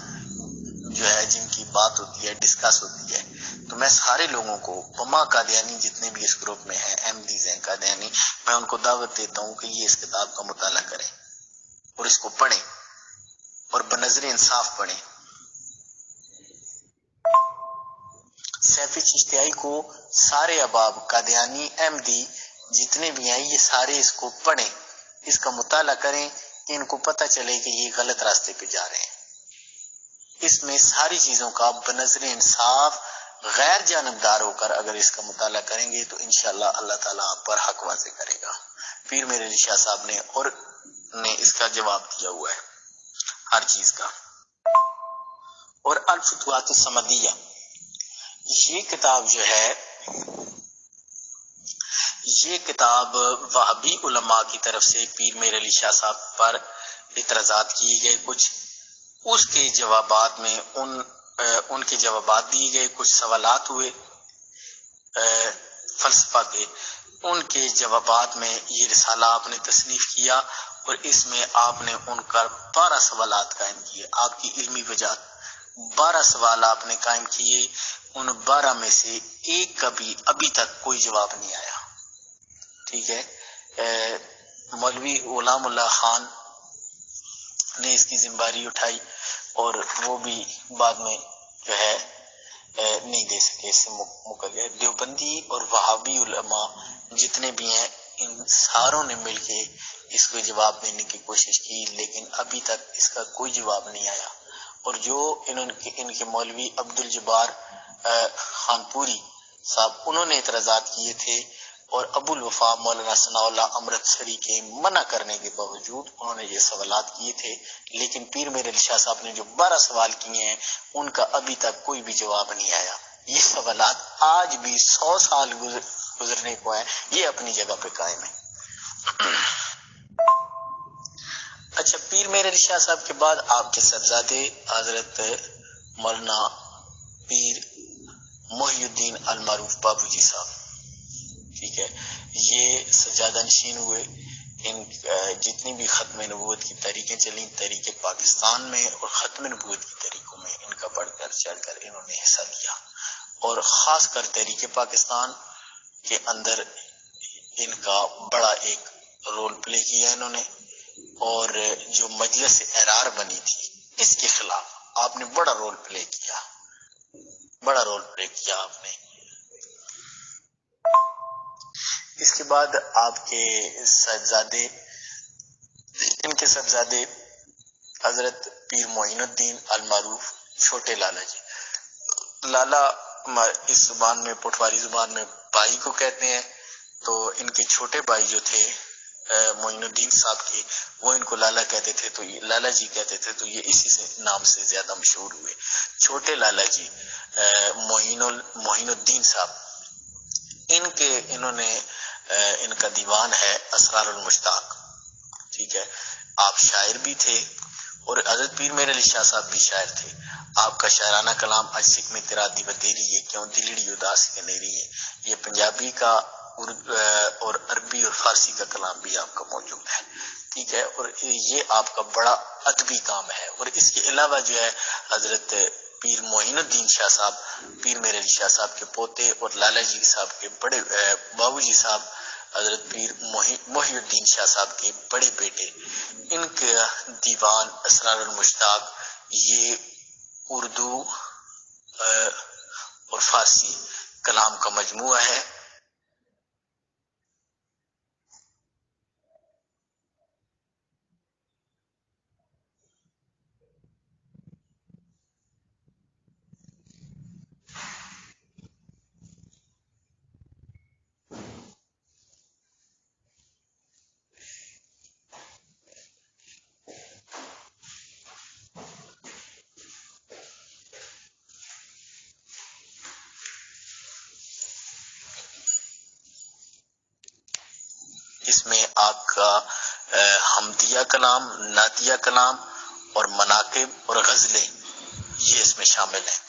جو ہے جن کی بات ہوتی ہے ڈسکس ہوتی ہے، تو میں سارے لوگوں کو بما قادیانی جتنے بھی اس گروپ میں ہیں، احمدیز ہیں قادیانی، میں ان کو دعوت دیتا ہوں کہ یہ اس کتاب کا مطالعہ کریں اور اس کو پڑھیں اور بنظر انصاف پڑھیں۔ سیفی چشتیائی کو سارے احباب قادیانی احمدی جتنے بھی ہیں یہ سارے اس کو پڑھیں، اس کا مطالعہ کریں کہ ان کو پتہ چلے کہ یہ غلط راستے پہ جا رہے ہیں۔ اس میں ساری چیزوں کا بنظر انصاف غیر جانبدار ہو کر اگر اس کا مطالعہ کریں گے تو انشاءاللہ اللہ تعالیٰ آپ پر حق واضح کرے گا۔ پیر میرے علی شاہ صاحب نے اور نے اس کا جواب دیا ہوا ہے ہر چیز کا۔ اور الفتوحات الصمدیہ، یہ کتاب جو ہے یہ کتاب وہابی علماء کی طرف سے پیر میرے علی شاہ صاحب پر اعتراضات کیے گئے، کچھ اس کے جوابات میں ان کے جوابات دیے گئے، کچھ سوالات ہوئے فلسفہ کے، ان کے جوابات میں یہ رسالہ آپ نے تصنیف کیا، اور اس میں آپ نے ان کا 12 سوالات قائم کیے۔ آپ کی علمی وجہ 12 سوال آپ نے قائم کیے، ان 12 میں سے ایک کا بھی ابھی تک کوئی جواب نہیں آیا، ٹھیک ہے۔ مولوی غلام اللہ خان نے اس کی ذمہ داری اٹھائی اور وہ بھی بعد میں جو ہے نہیں دے سکے، اس سے مکر گئے۔ دیوبندی اور وہابی علماء جتنے بھی ہیں ان ساروں نے مل کے اس کو جواب دینے کی کوشش کی، لیکن ابھی تک اس کا کوئی جواب نہیں آیا۔ اور جو ان کے مولوی عبد الجبار خان پوری صاحب انہوں نے اعتراضات کیے تھے، اور ابو الوفا مولانا ثناء اللہ امرتسری کے منع کرنے کے باوجود انہوں نے یہ سوالات کیے تھے، لیکن پیر میرے علی شاہ صاحب نے جو 12 سوال کیے ہیں ان کا ابھی تک کوئی بھی جواب نہیں آیا۔ یہ سوالات آج بھی 100 سال گزرنے کو ہیں، یہ اپنی جگہ پہ قائم ہے۔ اچھا، پیر میرے علی شاہ صاحب کے بعد آپ کے صاحبزادے حضرت مولانا پیر محی الدین المعروف بابو جی صاحب، ٹھیک ہے، یہ سجادہ نشین ہوئے۔ ان جتنی بھی ختم نبوت کی تحریکیں چلیں، تحریک پاکستان میں اور ختم نبوت کی تحریکوں میں ان کا بڑھ کر چڑھ کر انہوں نے حصہ لیا، اور خاص کر تحریک پاکستان کے اندر ان کا بڑا ایک رول پلے کیا انہوں نے، اور جو مجلس اعرار بنی تھی اس کے خلاف آپ نے بڑا رول پلے کیا، بڑا رول پلے کیا آپ نے۔ اس کے بعد آپ کے صاحبزادے، ان کے صاحبزادے حضرت پیر معین الدین المعروف چھوٹے لالا جی، لالا اس زبان میں، پٹواری زبان میں بھائی کو کہتے ہیں، تو ان کے چھوٹے بھائی جو تھے معین الدین صاحب کے، وہ ان کو لالا کہتے تھے، تو یہ لالا جی کہتے تھے، تو یہ اسی سے نام سے زیادہ مشہور ہوئے، چھوٹے لالا جی معین الدین صاحب۔ انہوں نے ان کا دیوان ہے اسرار المشتاق، ٹھیک ہے۔ آپ شاعر بھی تھے اور حضرت پیر میر علی شاہ صاحب بھی شاعر تھے۔ آپ کا شاعرانہ کلام اجسک میں تیرا دی بتیری ہے کیوں دلڑی اداس کے نیری ہے، یہ پنجابی کا اور عربی اور فارسی کا کلام بھی آپ کا موجود ہے، ٹھیک ہے۔ اور یہ آپ کا بڑا ادبی کام ہے۔ اور اس کے علاوہ جو ہے حضرت پیر معین الدین شاہ صاحب، پیر میر علی شاہ صاحب کے پوتے، اور لالا جی صاحب کے بڑے بابو جی صاحب حضرت پیر محی الدین شاہ صاحب کے بڑے بیٹے، ان کا دیوان اسرار المشتاق یہ اردو اور فارسی کلام کا مجموعہ ہے۔ اس میں آپ کا حمدیہ کلام، نعتیہ کلام اور مناقب اور غزلیں یہ اس میں شامل ہیں۔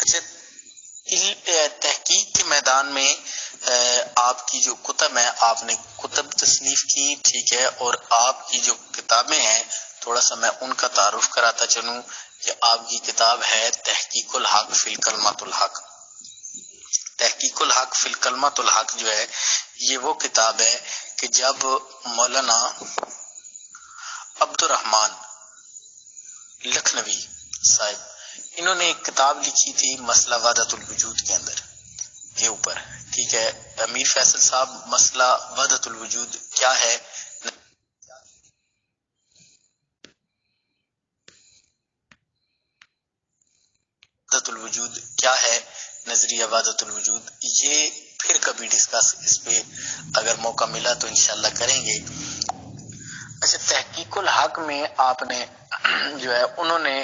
اچھا، تحقیق کے میدان میں آپ کی جو کتب ہیں، آپ نے کتب تصنیف کی، ٹھیک ہے، اور آپ کی جو کتابیں ہیں تھوڑا سا میں ان کا تعارف کراتا چلوں کہ آپ کی کتاب ہے تحقیق الحق فی الکلمۃ الحق۔ تحقیق الحق فی الکلمۃ الحق جو ہے یہ وہ کتاب ہے کہ جب مولانا عبد الرحمن لکھنوی صاحب، انہوں نے ایک کتاب لکھی تھی مسئلہ وحدت الوجود کے اندر کے اوپر، ٹھیک ہے۔ امیر فیصل صاحب مسئلہ وحدت الوجود کیا ہے، وحدت الوجود کیا ہے، نظریہ وحدت الوجود، یہ پھر کبھی ڈسکس اس پہ اگر موقع ملا تو انشاءاللہ کریں گے۔ اچھا، تحقیق الحق میں آپ نے جو ہے انہوں نے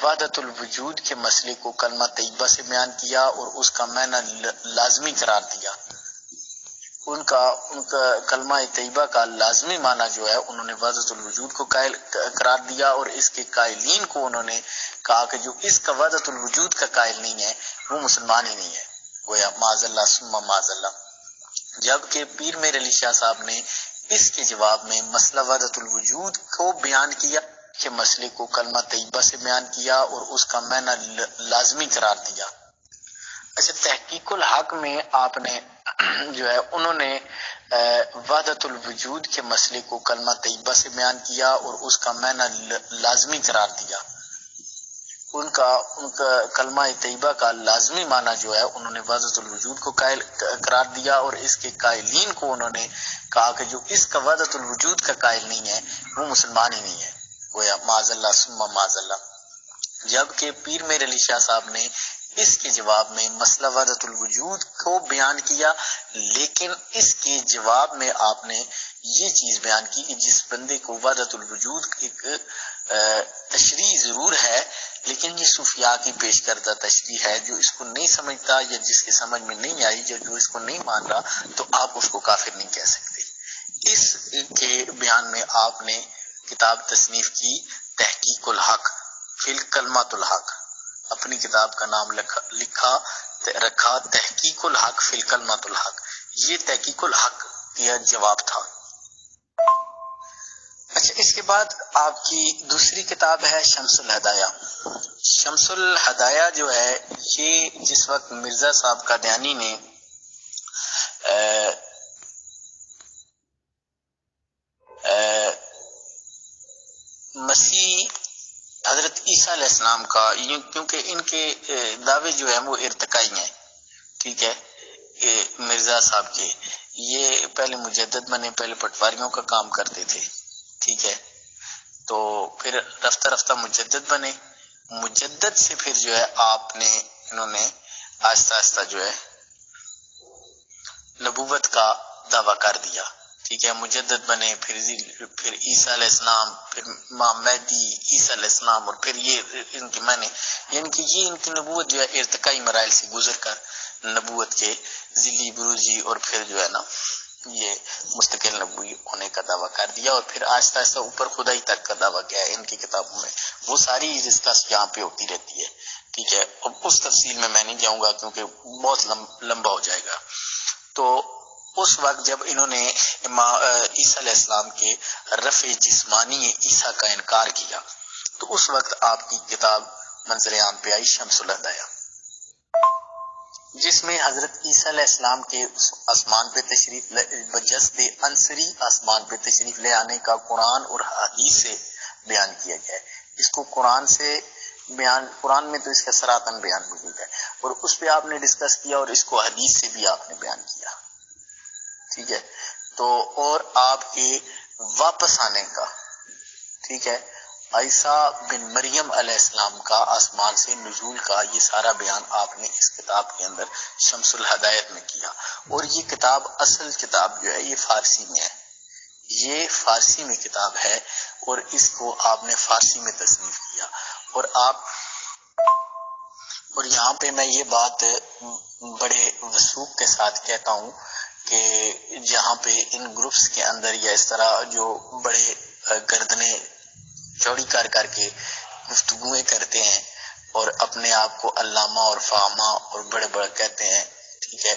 وحدت الوجود کے مسئلے کو کلمہ طیبہ سے بیان کیا اور اس کا معنی لازمی قرار دیا۔ ان کا کلمہ طیبہ کا لازمی معنی جو ہے انہوں نے وحدت الوجود کو قائل قرار دیا، اور اس کے قائلین کو انہوں نے کہا کہ جو اس کا وحدت الوجود کا قائل نہیں ہے وہ مسلمان ہی نہیں ہے، گویا معاذ اللہ ثم معاذ اللہ۔ جبکہ پیر میر علی شاہ صاحب نے اس کے جواب میں مسئلہ وحدت الوجود کو بیان کیا کہ مسئلے کو کلمہ طیبہ سے بیان کیا اور اس کا معنی لازمی قرار دیا۔ اچھا، تحقیق الحق میں آپ نے جو ہے انہوں نے وحدت الوجود کے مسئلے کو کلمہ طیبہ سے بیان کیا اور اس کا معنی لازمی قرار دیا۔ ان کا کلمہ طیبہ کا لازمی معنی جو ہے انہوں نے وحدت الوجود کو قائل قرار دیا، اور اس کے قائلین کو انہوں نے کہا کہ جو اس کا وحدت الوجود کا قائل نہیں ہے وہ مسلمان ہی نہیں ہے، گویا معاذ اللہ ثم معاذ اللہ۔ جبکہ پیر میر علی شاہ صاحب نے اس کے جواب میں مسئلہ وحدت الوجود کو بیان کیا، لیکن اس کے جواب میں آپ نے یہ چیز بیان کی کہ جس بندے کو وحدت الوجود ایک تشریح ضرور ہے، لیکن یہ صوفیاء کی پیش کردہ تشریح ہے، جو اس کو نہیں سمجھتا یا جس کے سمجھ میں نہیں آئی یا جو اس کو نہیں مان رہا تو آپ اس کو کافر نہیں کہہ سکتے۔ اس کے بیان میں آپ نے کتاب تصنیف کی تحقیق الحق فی الکلمۃ الحق، اپنی کتاب کا نام رکھا تحقیق الحق فی الکلمۃ الحق۔ یہ تحقیق الحق کا جواب تھا۔ اچھا، اس کے بعد آپ کی دوسری کتاب ہے شمس الہدایہ۔ شمس الہدایہ جو ہے یہ جس وقت مرزا صاحب قادیانی نے مسیح حضرت عیسیٰ علیہ السلام کا، کیونکہ ان کے دعوے جو ہیں وہ ارتقائی ہیں، ٹھیک ہے، مرزا صاحب کے یہ پہلے مجدد بنے، پہلے پٹواریوں کا کام کرتے تھے، ٹھیک ہے، تو پھر رفتہ رفتہ مجدد بنے، مجدد سے پھر جو ہے انہوں نے آہستہ آہستہ جو ہے نبوت کا دعویٰ کر دیا، ٹھیک ہے، مجدد بنے، پھر عیسیٰ علیہ السلام، پھر امام مہدی، عیسیٰ علیہ السلام، اور پھر یہ ان کی ان کی نبوت جو ہے ارتقائی مراحل سے گزر کر نبوت کے ذیلی بروزی اور پھر جو ہے نا یہ مستقل نبوی ہونے کا دعویٰ کر دیا، اور پھر آہستہ آہستہ اوپر خدائی تک کا دعویٰ کیا ہے ان کی کتابوں میں، وہ ساری ڈسکس یہاں پہ ہوتی رہتی ہے، ٹھیک ہے، اب اس تفصیل میں نہیں جاؤں گا کیونکہ بہت لمبا ہو جائے گا۔ تو اس وقت جب انہوں نے عیسیٰ علیہ السلام کے رفع جسمانی عیسیٰ کا انکار کیا تو اس وقت آپ کی کتاب منظر عام پہ آئی شمس الہدایہ، جس میں حضرت عیسیٰ علیہ السلام کے آسمان پہ تشریف بجسد عنصری آسمان پہ تشریف لے آنے کا قرآن اور حدیث سے بیان کیا گیا ہے۔ اس کو قرآن میں تو اس کا سراتن بیان موجود ہے، اور اس پہ آپ نے ڈسکس کیا، اور اس کو حدیث سے بھی آپ نے بیان کیا، ٹھیک ہے، تو اور آپ کے واپس آنے کا، ٹھیک ہے، عیسیٰ بن مریم علیہ السلام کا آسمان سے نزول کا یہ سارا بیان آپ نے اس کتاب کے اندر شمس الہدایت میں کیا، اور یہ کتاب اصل کتاب جو ہے یہ فارسی میں ہے، یہ فارسی میں کتاب ہے، اور اس کو آپ نے فارسی میں تصنیف کیا، اور یہاں پہ میں یہ بات بڑے وثوق کے ساتھ کہتا ہوں کہ جہاں پہ ان گروپس کے اندر یا اس طرح جو بڑے گردنیں چوڑی کر کے گفتگویں کرتے ہیں اور اپنے آپ کو علامہ اور فاہمہ اور بڑے کہتے ہیں، ٹھیک ہے،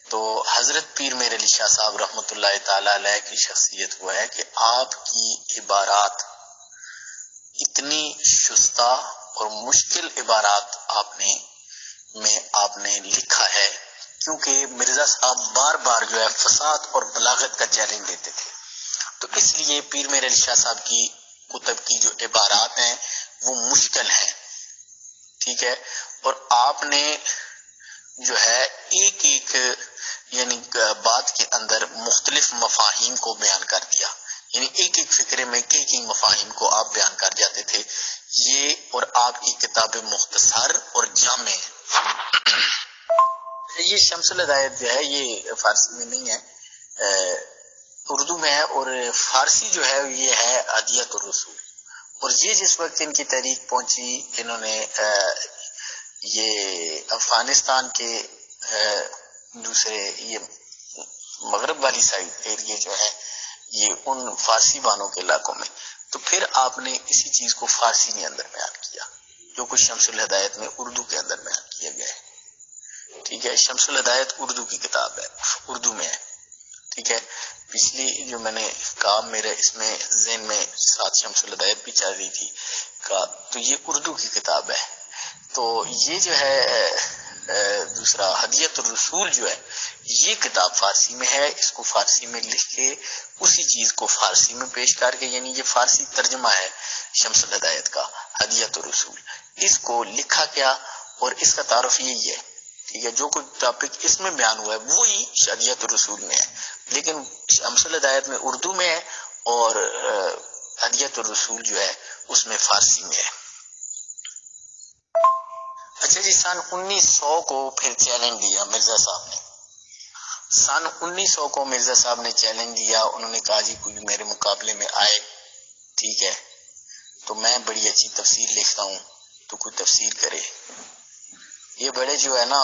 تو حضرت پیر میر علی شاہ صاحب رحمۃ اللہ تعالی علیہ کی شخصیت وہ ہے کہ آپ کی عبارات اتنی شستہ اور مشکل عبارات آپ نے لکھا ہے، کیونکہ مرزا صاحب بار بار جو ہے فساد اور بلاغت کا چیلنج دیتے تھے، تو اس لیے پیر میر علی شاہ صاحب کی کتب کی جو عبارات ہیں وہ مشکل ہیں، ٹھیک ہے، اور آپ نے جو ہے ایک یعنی بات کے اندر مختلف مفاہیم کو بیان کر دیا، یعنی ایک فقرے میں کئی مفاہیم کو آپ بیان کر جاتے تھے، یہ اور آپ کی کتاب مختصر اور جامع ہے۔ یہ شمس الہدایت جو ہے یہ فارسی میں نہیں ہے، اردو میں ہے، اور فارسی جو ہے یہ ہے ہدیۃ الرسول، اور یہ جس وقت ان کی تحریک پہنچی انہوں نے یہ افغانستان کے دوسرے یہ مغرب والی سائڈ ایریا جو ہے یہ ان فارسی بانوں کے علاقوں میں، تو پھر آپ نے اسی چیز کو فارسی میں اندر بیان کیا جو کچھ شمس الہدایت میں اردو کے اندر بیان کیا گیا ہے، ٹھیک ہے، شمس الہدایت اردو کی کتاب ہے، اردو میں ہے، ٹھیک ہے، پچھلی جو میں نے کہا میرے اس میں ذہن میں ساتھ شمس الہدایت بھی چل رہی تھی تو یہ اردو کی کتاب ہے، تو یہ جو ہے دوسرا ہدیۃ الرسول جو ہے یہ کتاب فارسی میں ہے، اس کو فارسی میں لکھ کے اسی چیز کو فارسی میں پیش کر کے، یعنی یہ فارسی ترجمہ ہے شمس الہدایت کا ہدیۃ الرسول، اس کو لکھا گیا اور اس کا تعارف یہی ہے، ٹھیک ہے، جو کچھ ٹاپک اس میں بیان ہوا ہے وہی ہدیۃ الرسول میں ہے، لیکن شمس الہدایت میں اردو میں ہے اور ہدیۃ الرسول جو ہے اس میں فارسی میں ہے۔ اچھا جی، سن 1900 کو پھر چیلنج دیا مرزا صاحب نے، سن 1900 کو مرزا صاحب نے چیلنج دیا، انہوں نے کہا جی کوئی میرے مقابلے میں آئے، ٹھیک ہے، تو میں بڑی اچھی تفسیر لکھتا ہوں تو کوئی تفسیر کرے، یہ بڑے جو ہے نا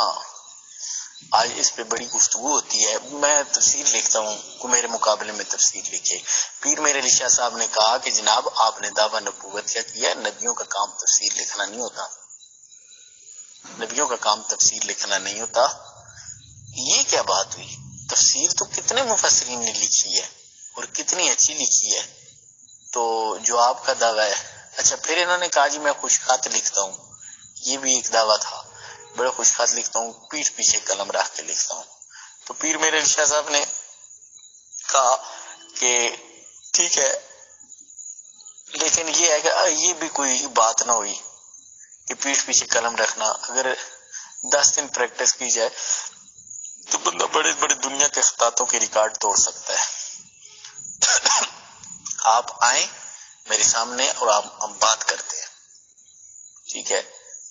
آج اس پہ بڑی گفتگو ہوتی ہے، میں تفسیر لکھتا ہوں کوئی میرے مقابلے میں تفسیر لکھے۔ پیر میر علی شاہ صاحب نے کہا کہ جناب آپ نے دعویٰ نبوت کیا، نبیوں کا کام تفسیر لکھنا نہیں ہوتا، نبیوں کا کام تفسیر لکھنا نہیں ہوتا، یہ کیا بات ہوئی؟ تفسیر تو کتنے مفسرین نے لکھی ہے اور کتنی اچھی لکھی ہے، تو جو آپ کا دعویٰ ہے. اچھا پھر انہوں نے کہا جی میں خوش خط لکھتا ہوں، یہ بھی ایک دعویٰ تھا، بڑا خوش خط لکھتا ہوں، پیٹھ پیچھے قلم رکھ کے لکھتا ہوں. تو پیر میرے علی شاہ صاحب نے کہا کہ ٹھیک ہے، لیکن یہ ہے کہ یہ بھی کوئی بات نہ ہوئی کہ پیٹھ پیچھے قلم رکھنا. اگر 10 دن پریکٹس کی جائے تو بندہ بڑے بڑے دنیا کے خطاطوں کے ریکارڈ توڑ سکتا ہے. آپ آئیں میرے سامنے اور آپ ہم بات کرتے ہیں، ٹھیک ہے.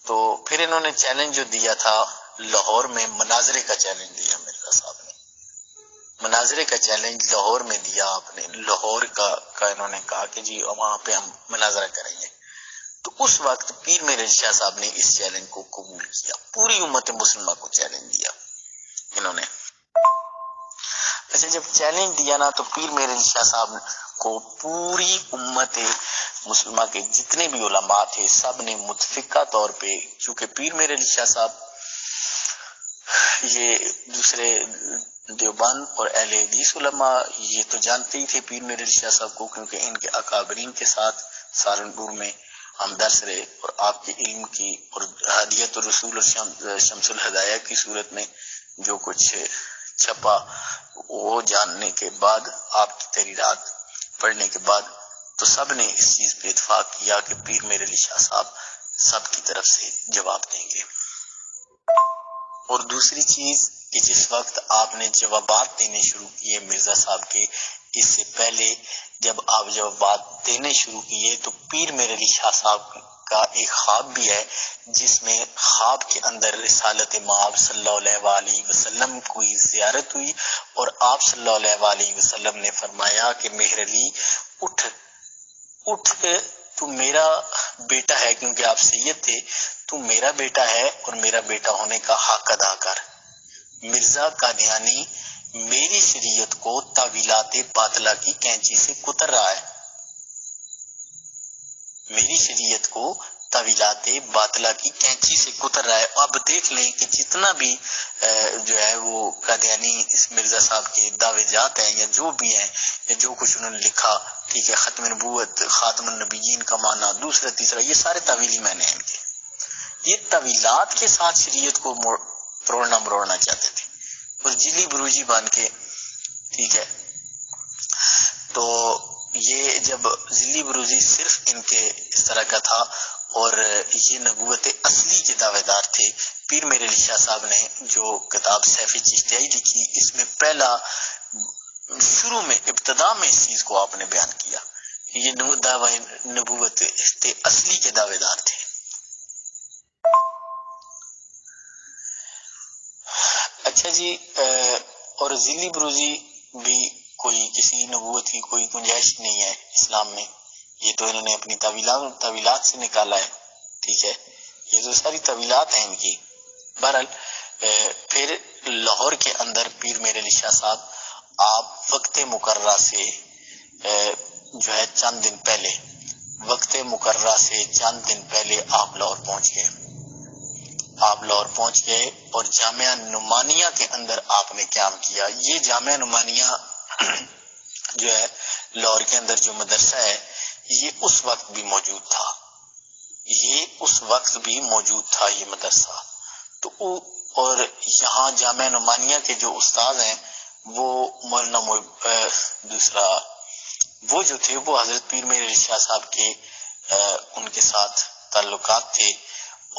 تو پھر انہوں نے چیلنج جو دیا تھا لاہور میں، مناظرے کا چیلنج دیا مرزا صاحب نے، مناظرے کا چیلنج لاہور میں دیا آپ نے، لاہور کا انہوں نے کہا کہ جی وہاں پہ ہم مناظرہ کریں گے. تو اس وقت پیر میرے علی شاہ صاحب نے اس چیلنج کو قبول کیا، پوری امت مسلمہ کو چیلنج دیا انہوں نے. اچھا جب چیلنج دیا نا تو پیر میرے علی شاہ صاحب کو پوری امت مسلمہ کے جتنے بھی علماء تھے سب نے متفقہ طور پہ، چونکہ پیر میرے علی شاہ صاحب یہ دوسرے دیوبند اور اہل حدیث علماء یہ تو جانتے ہی تھے پیر میرے علی شاہ صاحب کو، کیونکہ ان کے اکابرین کے ساتھ سہارنپور میں ہم درس رہے اور آپ کے علم کی اور ہدیت الرسول اور شمس الہدایہ کی صورت میں جو کچھ چھپا وہ جاننے کے بعد، آپ کی تحریرات پڑھنے کے بعد، تو سب نے اس چیز پہ اتفاق کیا کہ پیر میرے علی شاہ صاحب سب کی طرف سے جواب دیں گے. اور دوسری چیز کہ جس وقت آپ نے جوابات دینے شروع کیے مرزا صاحب کے، اس سے پہلے جب آپ جوابات دینے شروع کیے تو پیر میرے علی شاہ صاحب کا ایک خواب بھی ہے، جس میں خواب کے اندر رسالت مآب صلی اللہ علیہ وآلہ وسلم کی زیارت ہوئی اور آپ صلی اللہ علیہ وآلہ وسلم نے فرمایا کہ مہر علی اٹھ تو میرا بیٹا ہے، کیونکہ آپ سید تھے، تو میرا بیٹا ہے اور میرا بیٹا ہونے کا حق ادا کر. مرزا قادیانی میری شریعت کو تعویلات باطلہ کی کینچی سے کتر رہا ہے، میری شریعت کو تعویلات باطلہ کی کینچی سے کتر رہا ہے. اب دیکھ لیں کہ جتنا بھی جو ہے وہ قادیانی اس مرزا صاحب کے دعوے جات ہیں یا جو بھی ہیں یا جو کچھ انہوں نے لکھا، ٹھیک ہے، ختم نبوت، خاتم النبیین کا معنی، دوسرا تیسرا، یہ سارے تعویلی میں نے ان کے، یہ تعویلات کے ساتھ شریعت کو توڑنا مروڑنا چاہتے تھے اور جلی بروجی بن کے، ٹھیک ہے. تو یہ جب ذلی بروزی صرف ان کے اس طرح کا تھا اور یہ نبوت اصلی کے دعوے دار تھے. پیر میرے علی شاہ صاحب نے جو کتاب سیف چشتیائی لکھی، اس میں پہلا شروع میں ابتدا میں اس چیز کو آپ نے بیان کیا کہ یہ دعوی نبوت اصلی کے دعوے دار تھے. اچھا جی، اور ذلی بروزی بھی کوئی کسی نبوت کی کوئی گنجائش نہیں ہے اسلام میں، یہ تو انہوں نے اپنی تعویلات سے نکالا ہے، ٹھیک ہے، یہ تو ساری تعویلات ہیں ان کی. بہرحال پھر لاہور کے اندر پیر میرے علی شاہ صاحب آپ وقت مقررہ سے جو ہے چند دن پہلے، وقت مقررہ سے چند دن پہلے آپ لاہور پہنچ گئے. آپ لاہور پہنچ گئے اور جامعہ نعمانیہ کے اندر آپ نے قیام کیا. یہ جامعہ نعمانیہ جو ہے لاہور کے اندر جو مدرسہ ہے یہ اس وقت بھی موجود تھا، یہ مدرسہ. تو اور یہاں جامعہ نعمانیہ کے جو استاد ہیں وہ مولانا دوسرا وہ جو تھے وہ حضرت پیر میرے علی شاہ صاحب کے ان کے ساتھ تعلقات تھے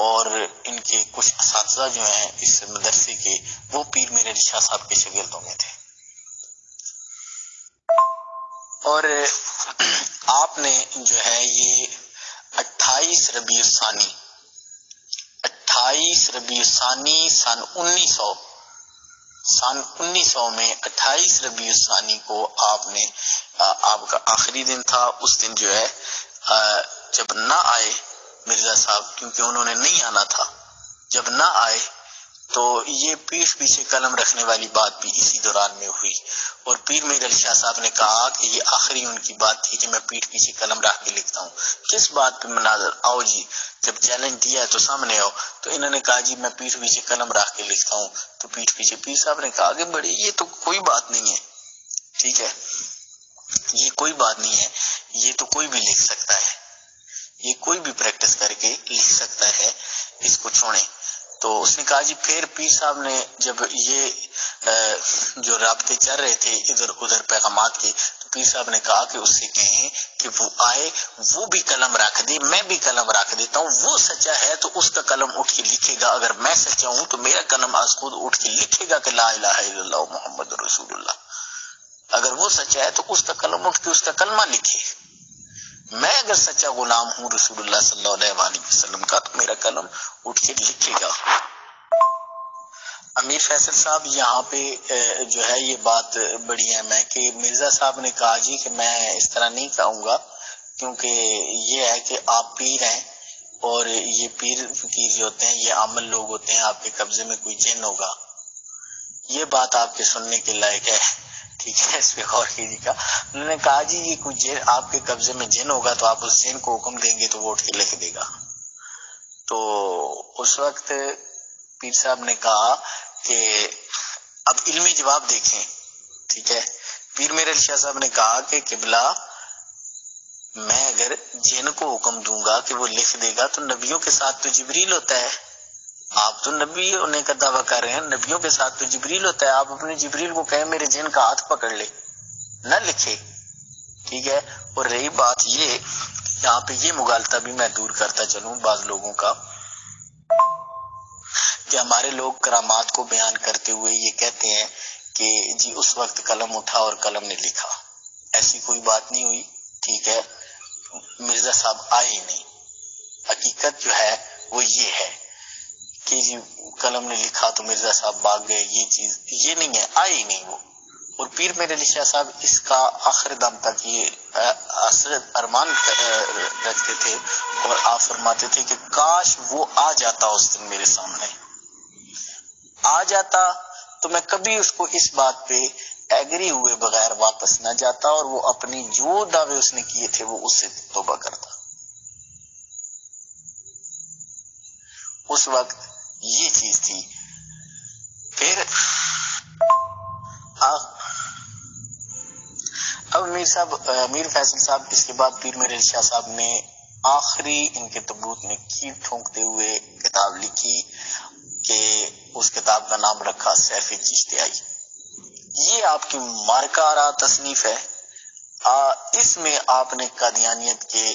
اور ان کے کچھ اساتذہ جو ہیں اس مدرسے کے وہ پیر میرے علی شاہ صاحب کے شاگردوں میں تھے. اور آپ نے جو ہے یہ 28 ربیع الثانی سن 1900 میں 28 ربیع الثانی کو آپ نے، آپ کا آخری دن تھا، اس دن جو ہے جب نہ آئے مرزا صاحب، کیونکہ انہوں نے نہیں آنا تھا، جب نہ آئے تو تو یہ پیٹھ پیچھے قلم رکھنے والی بات بھی اسی دوران میں ہوئی، اور پیر میر علی شاہ صاحب نے کہا کہ یہ آخری ان کی بات تھی کہ میں پیٹھ پیچھے قلم رکھ کے لکھتا ہوں۔ کس بات پہ مناظر؟ آؤ جی، جب چیلنج دیا ہے تو سامنے آؤ۔ تو انہوں نے کہا جی میں پیٹھ پیچھے قلم رکھ کے لکھتا ہوں۔ تو پیٹھ پیچھے پیر صاحب نے کہا آگے بڑھے، یہ تو کوئی بات نہیں ہے، ٹھیک ہے، یہ کوئی بات نہیں ہے، یہ تو کوئی بھی لکھ سکتا ہے، یہ کوئی بھی پریکٹس کر کے لکھ سکتا ہے، اس کو چھوڑیں۔ تو اس نے کہا جی پھر پیر صاحب نے جب یہ جو رابطے چل رہے تھے ادھر ادھر پیغامات کے، تو پیر صاحب نے کہا کہ اس سے کہیں کہ وہ آئے، وہ بھی قلم رکھ دے، میں بھی قلم رکھ دیتا ہوں، وہ سچا ہے تو اس کا قلم اٹھ کے لکھے گا، اگر میں سچا ہوں تو میرا قلم آج خود اٹھ کے لکھے گا کہ لا الہ الا اللہ محمد رسول اللہ۔ اگر وہ سچا ہے تو اس کا قلم اٹھ کے اس کا کلمہ لکھے۔ میں اگر سچا غلام ہوں رسول اللہ صلی اللہ علیہ وسلم کا تو میرا قلم اٹھ کے لکھے گا۔ امیر فیصل صاحب یہاں پہ جو ہے یہ بات بڑی اہم ہے کہ مرزا صاحب نے کہا جی کہ میں اس طرح نہیں کہوں گا، کیونکہ یہ ہے کہ آپ پیر ہیں، اور یہ پیر فقیر جو ہوتے ہیں یہ عامل لوگ ہوتے ہیں، آپ کے قبضے میں کوئی جن ہوگا۔ یہ بات آپ کے سننے کے لائق ہے، ٹھیک ہے، اس پہ غور کیجیے گا۔ انہوں نے کہا جی یہ کوئی جن آپ کے قبضے میں جن ہوگا تو آپ اس جن کو حکم دیں گے تو وہ اٹھ کے لکھ دے گا۔ تو اس وقت پیر صاحب نے کہا کہ اب علمی جواب دیکھیں، ٹھیک ہے۔ پیر میرے علی شاہ صاحب نے کہا کہ قبلہ میں اگر جن کو حکم دوں گا کہ وہ لکھ دے گا تو نبیوں کے ساتھ تو جبریل ہوتا ہے، آپ تو نبی ہونے کا دعویٰ کر رہے ہیں، نبیوں کے ساتھ تو جبریل ہوتا ہے، آپ اپنے جبریل کو کہیں میرے جن کا ہاتھ پکڑ لے، نہ لکھے، ٹھیک ہے۔ اور رہی بات یہ، یہاں پہ یہ مغالطہ بھی میں دور کرتا چلوں بعض لوگوں کا، کہ ہمارے لوگ کرامات کو بیان کرتے ہوئے یہ کہتے ہیں کہ جی اس وقت قلم اٹھا اور قلم نے لکھا، ایسی کوئی بات نہیں ہوئی، ٹھیک ہے، مرزا صاحب آئے ہی نہیں۔ حقیقت جو ہے وہ یہ ہے کہ جی قلم نے لکھا تو مرزا صاحب بھاگ گئے، یہ چیز یہ نہیں ہے، آئے ہی نہیں وہ۔ اور پیر میرے علی شاہ صاحب اس کا آخر دم تک یہ ارمان رکھتے تھے، اور آپ فرماتے تھے کہ کاش وہ آ جاتا اس دن میرے سامنے، آ جاتا تو میں کبھی اس کو اس بات پہ ایگری ہوئے بغیر واپس نہ جاتا، اور وہ اپنی جو دعوے اس نے کیے تھے وہ اس سے توبہ کرتا۔ اس وقت یہ چیز تھی۔ پھر اب میر فیصل صاحب اس کے بعد پیر میرے شاہ صاحب نے آخری ان کے تبوت میں کیل ٹھونکتے ہوئے کتاب لکھی کہ اس کتاب کا نام رکھا سیف چشتیائی۔ یہ آپ کی مارکارہ تصنیف ہے، اس میں آپ نے قادیانیت کے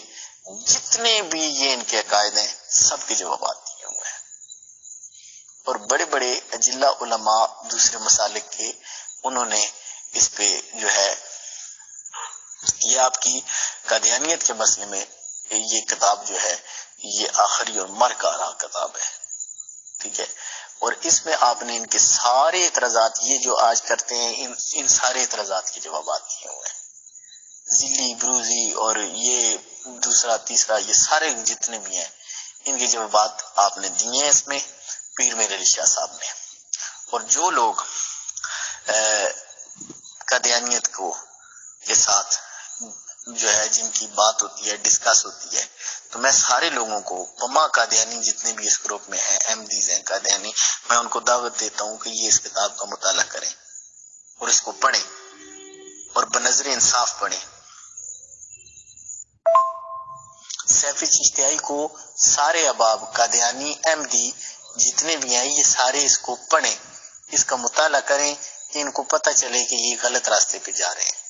جتنے بھی یہ ان کے عقائد ہیں سب کے جوابات دیے ہوئے ہیں، اور بڑے بڑے اجلہ علماء دوسرے مسالک کے انہوں نے اس پہ جو ہے، یہ آپ کی قادیانیت کے مسئلے میں یہ کتاب جو ہے یہ آخری اور مرکارہ کتاب ہے، ٹھیک ہے۔ اور اس میں آپ نے ان کے سارے اعتراضات، یہ جو آج کرتے ہیں ان سارے اعتراضات کے جوابات دیے ہوئے ہیں، ذلی بروزی اور یہ دوسرا تیسرا یہ سارے جتنے بھی ہیں ان کے جوابات آپ نے دیے ہیں اس میں پیر میرے علی شاہ صاحب نے۔ اور جو لوگ قادیانیت کو کے ساتھ جو ہے جن کی بات ہوتی ہے ڈسکس ہوتی ہے، تو میں سارے لوگوں کو وما قادیانی جتنے بھی اس گروپ میں ہیں، احمدیز ہیں قادیانی، میں ان کو دعوت دیتا ہوں کہ یہ اس کتاب کا مطالعہ کریں اور اس کو پڑھیں اور بنظر انصاف پڑھیں۔ سیف چشتیائی کو سارے احباب قادیانی احمدی جتنے بھی ہیں یہ سارے اس کو پڑھیں، اس کا مطالعہ کریں کہ ان کو پتہ چلے کہ یہ غلط راستے پہ جا رہے ہیں۔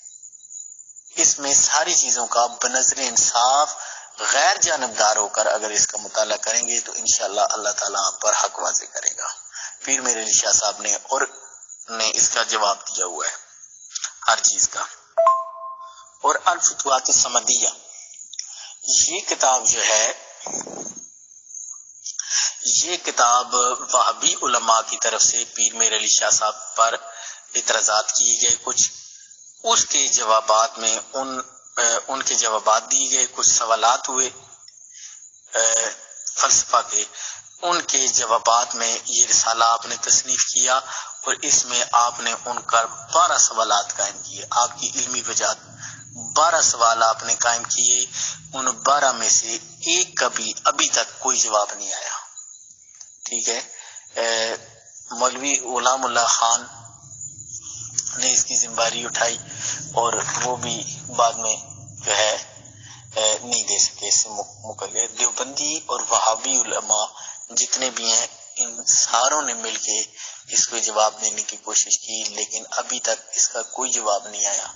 اس میں ساری چیزوں کا بنظر انصاف غیر جانبدار ہو کر اگر اس کا مطالعہ کریں گے تو انشاءاللہ اللہ تعالیٰ آپ پر حق واضح کرے گا۔ پیر میرے علی شاہ صاحب نے اور نے اس کا جواب دیا ہوا ہے ہر چیز کا۔ اور الفتوحات الصمدیہ یہ کتاب جو ہے، یہ کتاب وہابی علماء کی طرف سے پیر میرے علی شاہ صاحب پر اعتراضات کیے گئے، کچھ اس کے جوابات میں ان کے جوابات دیے گئے، کچھ سوالات ہوئے فلسفہ کے، ان کے جوابات میں یہ رسالہ آپ نے تصنیف کیا اور اس میں آپ نے ان کا 12 سوالات قائم کیے. آپ کی علمی وجاہت 12 سوال آپ نے قائم کیے. ان 12 میں سے ایک کا بھی ابھی تک کوئی جواب نہیں آیا. ٹھیک ہے. مولوی غلام اللہ خان نے اس کی ذمہ داری اٹھائی اور وہ بھی بعد میں جو ہے نہیں دے سکے اس سے مکمل. دیوبندی اور وہابی علماء جتنے بھی ہیں ان ساروں نے مل کے اس کو جواب دینے کی کوشش کی لیکن ابھی تک اس کا کوئی جواب نہیں آیا.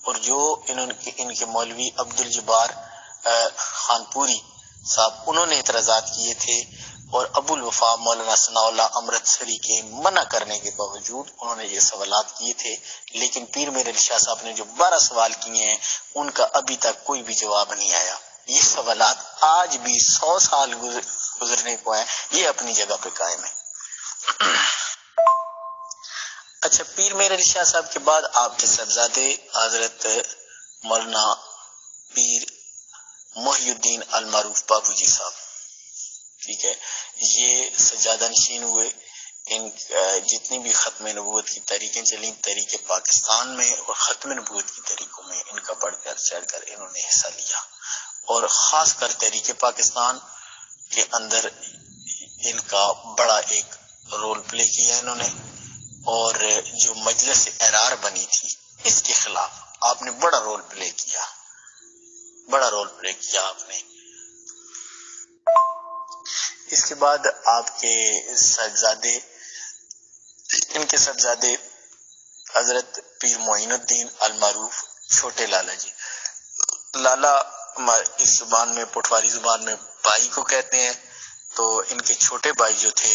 اور جو ان کے مولوی عبد الجبار خانپوری صاحب انہوں نے اعتراضات کیے تھے اور ابو الوفا مولانا ثناء اللہ امرتسری کے منع کرنے کے باوجود انہوں نے یہ سوالات کیے تھے. لیکن پیر میر علی شاہ صاحب نے جو 12 سوال کیے ہیں ان کا ابھی تک کوئی بھی جواب نہیں آیا. یہ سوالات آج بھی 100 سال گزرنے کو ہیں یہ اپنی جگہ پہ قائم ہے. اچھا، پیر میر علی شاہ صاحب کے بعد آپ کے صاحبزادے حضرت مولانا پیر محی الدین المعروف بابو جی صاحب، ٹھیک ہے، یہ سجادہ نشین ہوئے. ان جتنی بھی ختم نبوت کی تحریکیں چلیں تحریک پاکستان میں اور ختم نبوت کی تحریکوں میں ان کا بڑھ کر چڑھ کر انہوں نے حصہ لیا اور خاص کر تحریک پاکستان کے اندر ان کا بڑا ایک رول پلے کیا انہوں نے. اور جو مجلس احرار بنی تھی اس کے خلاف آپ نے بڑا رول پلے کیا آپ نے. اس کے بعد آپ کے صاحبزادے ان کے صاحبزادے حضرت پیر معین الدین المعروف چھوٹے لالا جی. لالا اس زبان میں پٹواری زبان میں بھائی کو کہتے ہیں، تو ان کے چھوٹے بھائی جو تھے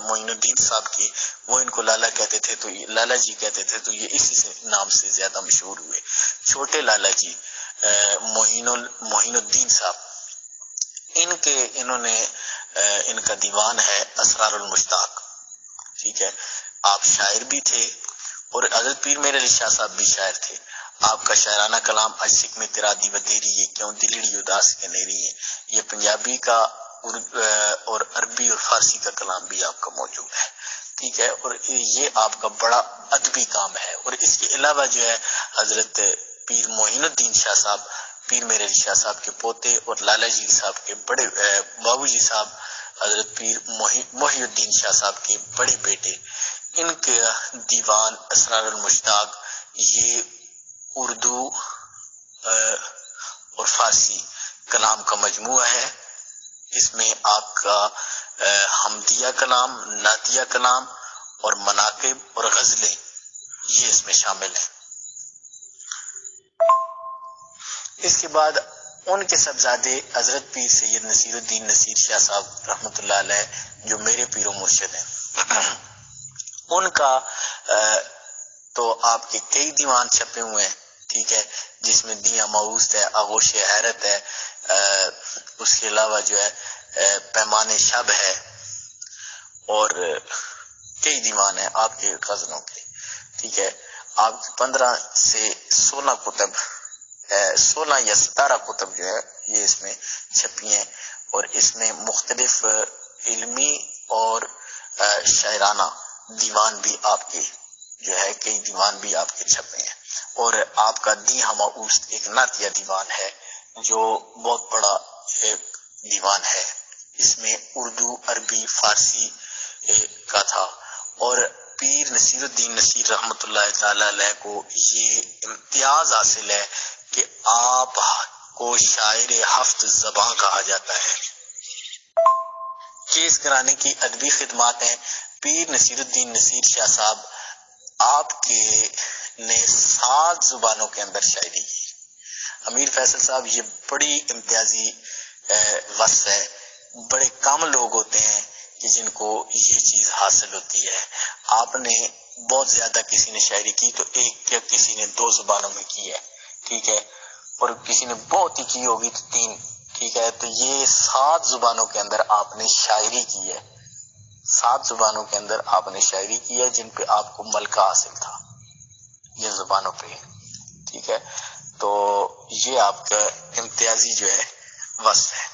معین الدین صاحب کی وہ ان کو لالا کہتے تھے، تو لالا جی کہتے تھے، تو یہ اسی نام سے زیادہ مشہور ہوئے. چھوٹے لالا جی معین الدین صاحب انہوں نے ان کا دیوان ہے اسرار المشتاق. ٹھیک ہے، آپ شاعر بھی تھے اور حضرت پیر میر علی شاہ صاحب بھی شاعر تھے. آپ کا شاعرانہ کلام اشک میں تیرا دی ودیری ہے کیوں دلڑی اداس کے نیری ہے، یہ پنجابی کا اور عربی اور فارسی کا کلام بھی آپ کا موجود ہے. ٹھیک ہے، اور یہ آپ کا بڑا ادبی کام ہے. اور اس کے علاوہ جو ہے حضرت پیر معین الدین شاہ صاحب پیر میر علی شاہ صاحب کے پوتے اور لالا جی صاحب کے بڑے بابو جی صاحب حضرت پیر محی الدین شاہ صاحب کے بڑے بیٹے، ان کے دیوان اسرار المشتاق یہ اردو اور فارسی کلام کا مجموعہ ہے. اس میں آپ کا حمدیہ کلام، نعتیہ کلام اور مناقب اور غزلیں یہ اس میں شامل ہیں. اس کے بعد ان کے صاحبزادے حضرت پیر سید نصیر الدین نصیر شاہ صاحب رحمۃ اللہ علیہ جو میرے پیر و مرشد ہیں، ان کا تو آپ کے کئی دیوان چھپے ہوئے ہیں. ٹھیک ہے، جس میں دیاں مؤوس ہے، آغوش حیرت ہے، اس کے علاوہ جو ہے پیمان شب ہے اور کئی دیوان ہیں آپ کے غزلوں کے. ٹھیک ہے، آپ 15 سے 16 کتب 16 یا 17 کتب جو ہے یہ اس میں چھپی ہیں اور اس میں مختلف علمی اور شاعرانہ دیوان بھی آپ کے جو ہے کئی دیوان بھی آپ کے چھپے ہیں. اور آپ کا دی ہما اوست ایک نعتیہ دیوان ہے جو بہت بڑا دیوان ہے. اس میں اردو، عربی، فارسی کا تھا. اور پیر نصیر الدین نصیر رحمۃ اللہ تعالی علیہ کو یہ امتیاز حاصل ہے کہ آپ کو شاعر ہفت زباں کہا جاتا ہے. کہ اس گھرانے کی ادبی خدمات ہیں. پیر نصیر الدین نصیر شاہ صاحب آپ کے نے 7 زبانوں کے اندر شاعری کی. امیر فیصل صاحب یہ بڑی امتیازی وصف ہے. بڑے کم لوگ ہوتے ہیں کہ جن کو یہ چیز حاصل ہوتی ہے. آپ نے بہت زیادہ کسی نے شاعری کی تو ایک یا کسی نے 2 زبانوں میں کی ہے. ٹھیک ہے، اور کسی نے بہت ہی کی ہوگی تو 3. ٹھیک ہے، تو یہ 7 زبانوں کے اندر آپ نے شاعری کی ہے. 7 زبانوں کے اندر آپ نے شاعری کی ہے جن پہ آپ کو ملکہ حاصل تھا یہ زبانوں پہ. ٹھیک ہے، تو یہ آپ کا امتیازی جو ہے وصف ہے.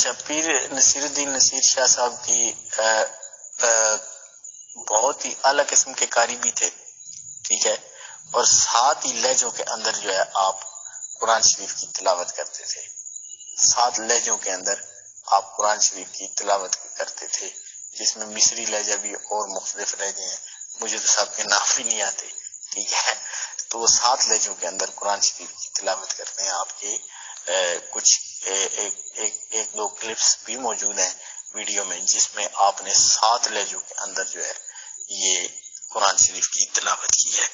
اچھا، پیر نصیر الدین نصیر شاہ صاحب کی بہت ہی اعلیٰ قسم کے قاری بھی تھے، ٹھیک ہے، اور 7 ہی لہجوں کے اندر جو ہے آپ قرآن شریف کی تلاوت کرتے تھے، 7 لہجوں کے اندر آپ قرآن شریف کی تلاوت کرتے تھے، جس میں مصری لہجہ بھی اور مختلف لہجے ہیں، مجھے تو سب کے نام بھی نہیں آتے، ٹھیک ہے، تو وہ 7 لہجوں کے اندر قرآن شریف کی تلاوت کرتے ہیں۔ آپ کے کچھ ایک دو کلپس بھی موجود ہیں ویڈیو میں، جس میں آپ نے 7 لہجوں کے اندر جو ہے یہ قرآن شریف کی تلاوت کی ہے۔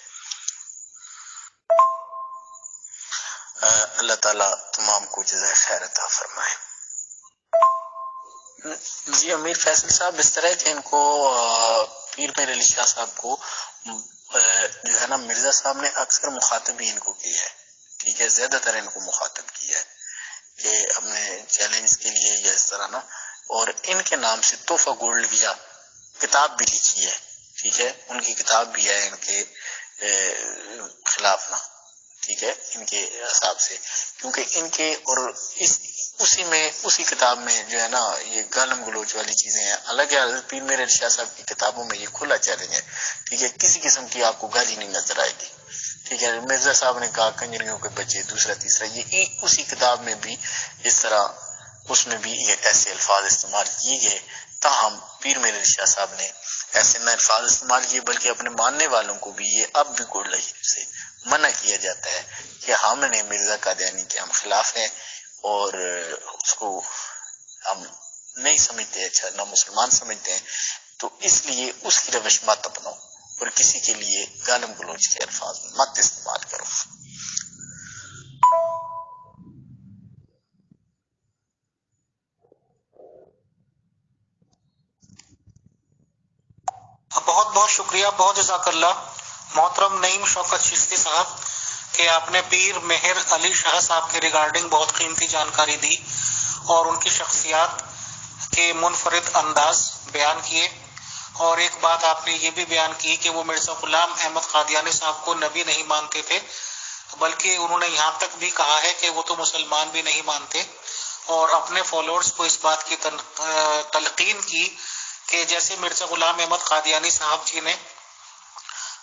اللہ تعالیٰ تمام کو جزائے خیر عطا فرمائے۔ جی امیر فیصل صاحب اس طرح تھے، ان کو پیر میر علی شاہ صاحب کو جو ہے نا مرزا صاحب نے اکثر مخاطب ہی ان کو کی ہے، ٹھیک ہے، زیادہ تر ان کو مخاطب کیا ہے کہ اپنے چیلنج کے لیے یا اس طرح نا، اور ان کے نام سے تحفہ گولڈ ویا کتاب بھی لکھی ہے، ٹھیک ہے، ان کی کتاب بھی ہے ان کے خلاف نا، ٹھیک ہے، ان کے حساب سے، کیونکہ ان کے اور اسی کتاب میں جو ہے نا یہ گالم گلوچ والی چیزیں ہیں، حالانکہ حضرت پیر میر علی شاہ صاحب کی کتابوں میں یہ کھلا چیلنج ہے، ٹھیک ہے، کسی قسم کی آپ کو گالی نہیں نظر آئے گی، ٹھیک ہے، مرزا صاحب نے کہا کنجریوں کے بچے، دوسرا تیسرا، یہ اسی کتاب میں بھی اس طرح اس میں بھی یہ ایسے الفاظ استعمال کیے گئے، تاہم پیر میر علی شاہ صاحب نے ایسے نہ الفاظ استعمال کیے، بلکہ اپنے ماننے والوں کو بھی یہ اب بھی گولڈ سے منع کیا جاتا ہے کہ ہم نے مرزا قادیانی کے ہم خلاف ہیں، اور اس کو ہم نہیں سمجھتے، اچھا نہ مسلمان سمجھتے ہیں، تو اس لیے اس کی روش مت اپناؤ اور کسی کے لیے گالم گلوچ کے الفاظ مت استعمال کرو۔ بہت بہت شکریہ، بہت جزاک اللہ محترم نعیم شوکت چشتی صاحب کہ آپ نے پیر مہر علی شاہ صاحب کے ریگارڈنگ بہت قیمتی جانکاری دی اور ان کی شخصیات کے منفرد انداز بیان کیے، اور ایک بات آپ نے یہ بھی بیان کی کہ وہ مرزا غلام احمد قادیانی صاحب کو نبی نہیں مانتے تھے، بلکہ انہوں نے یہاں تک بھی کہا ہے کہ وہ تو مسلمان بھی نہیں مانتے، اور اپنے فالوورز کو اس بات کی تلقین کی کہ جیسے مرزا غلام احمد قادیانی صاحب جی نے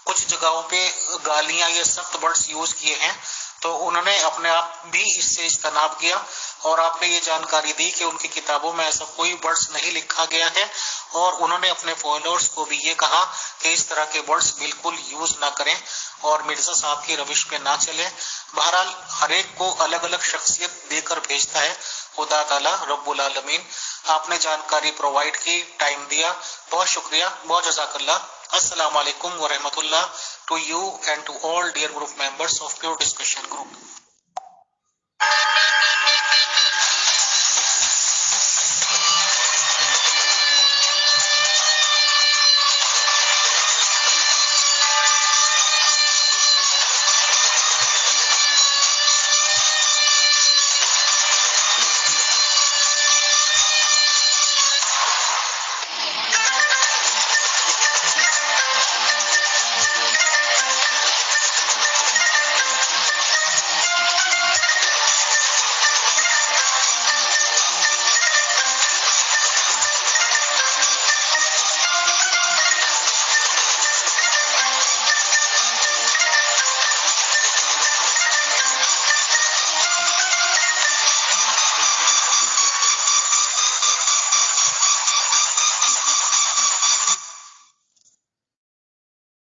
کچھ جگہوں پہ گالیاں یا سخت ورڈز یوز کیے ہیں، تو انہوں نے اپنے آپ بھی اس سے اجتناب کیا، اور آپ نے یہ جانکاری دی کہ ان کی کتابوں میں ایسا کوئی ورڈز نہیں لکھا گیا ہے، اور انہوں نے اپنے فالوورز کو بھی یہ کہا کہ اس طرح کے ورڈز بالکل یوز نہ کریں اور مرزا صاحب کی روش پہ نہ چلیں۔ بہرحال ہر ایک کو الگ الگ شخصیت دے کر بھیجتا ہے خدا تعالیٰ رب العالمین۔ آپ نے جانکاری پرووائڈ کی، ٹائم دیا، بہت شکریہ، بہت جزاک اللہ۔ السلام علیکم ورحمۃ اللہ to you and to all dear group members of pure discussion group.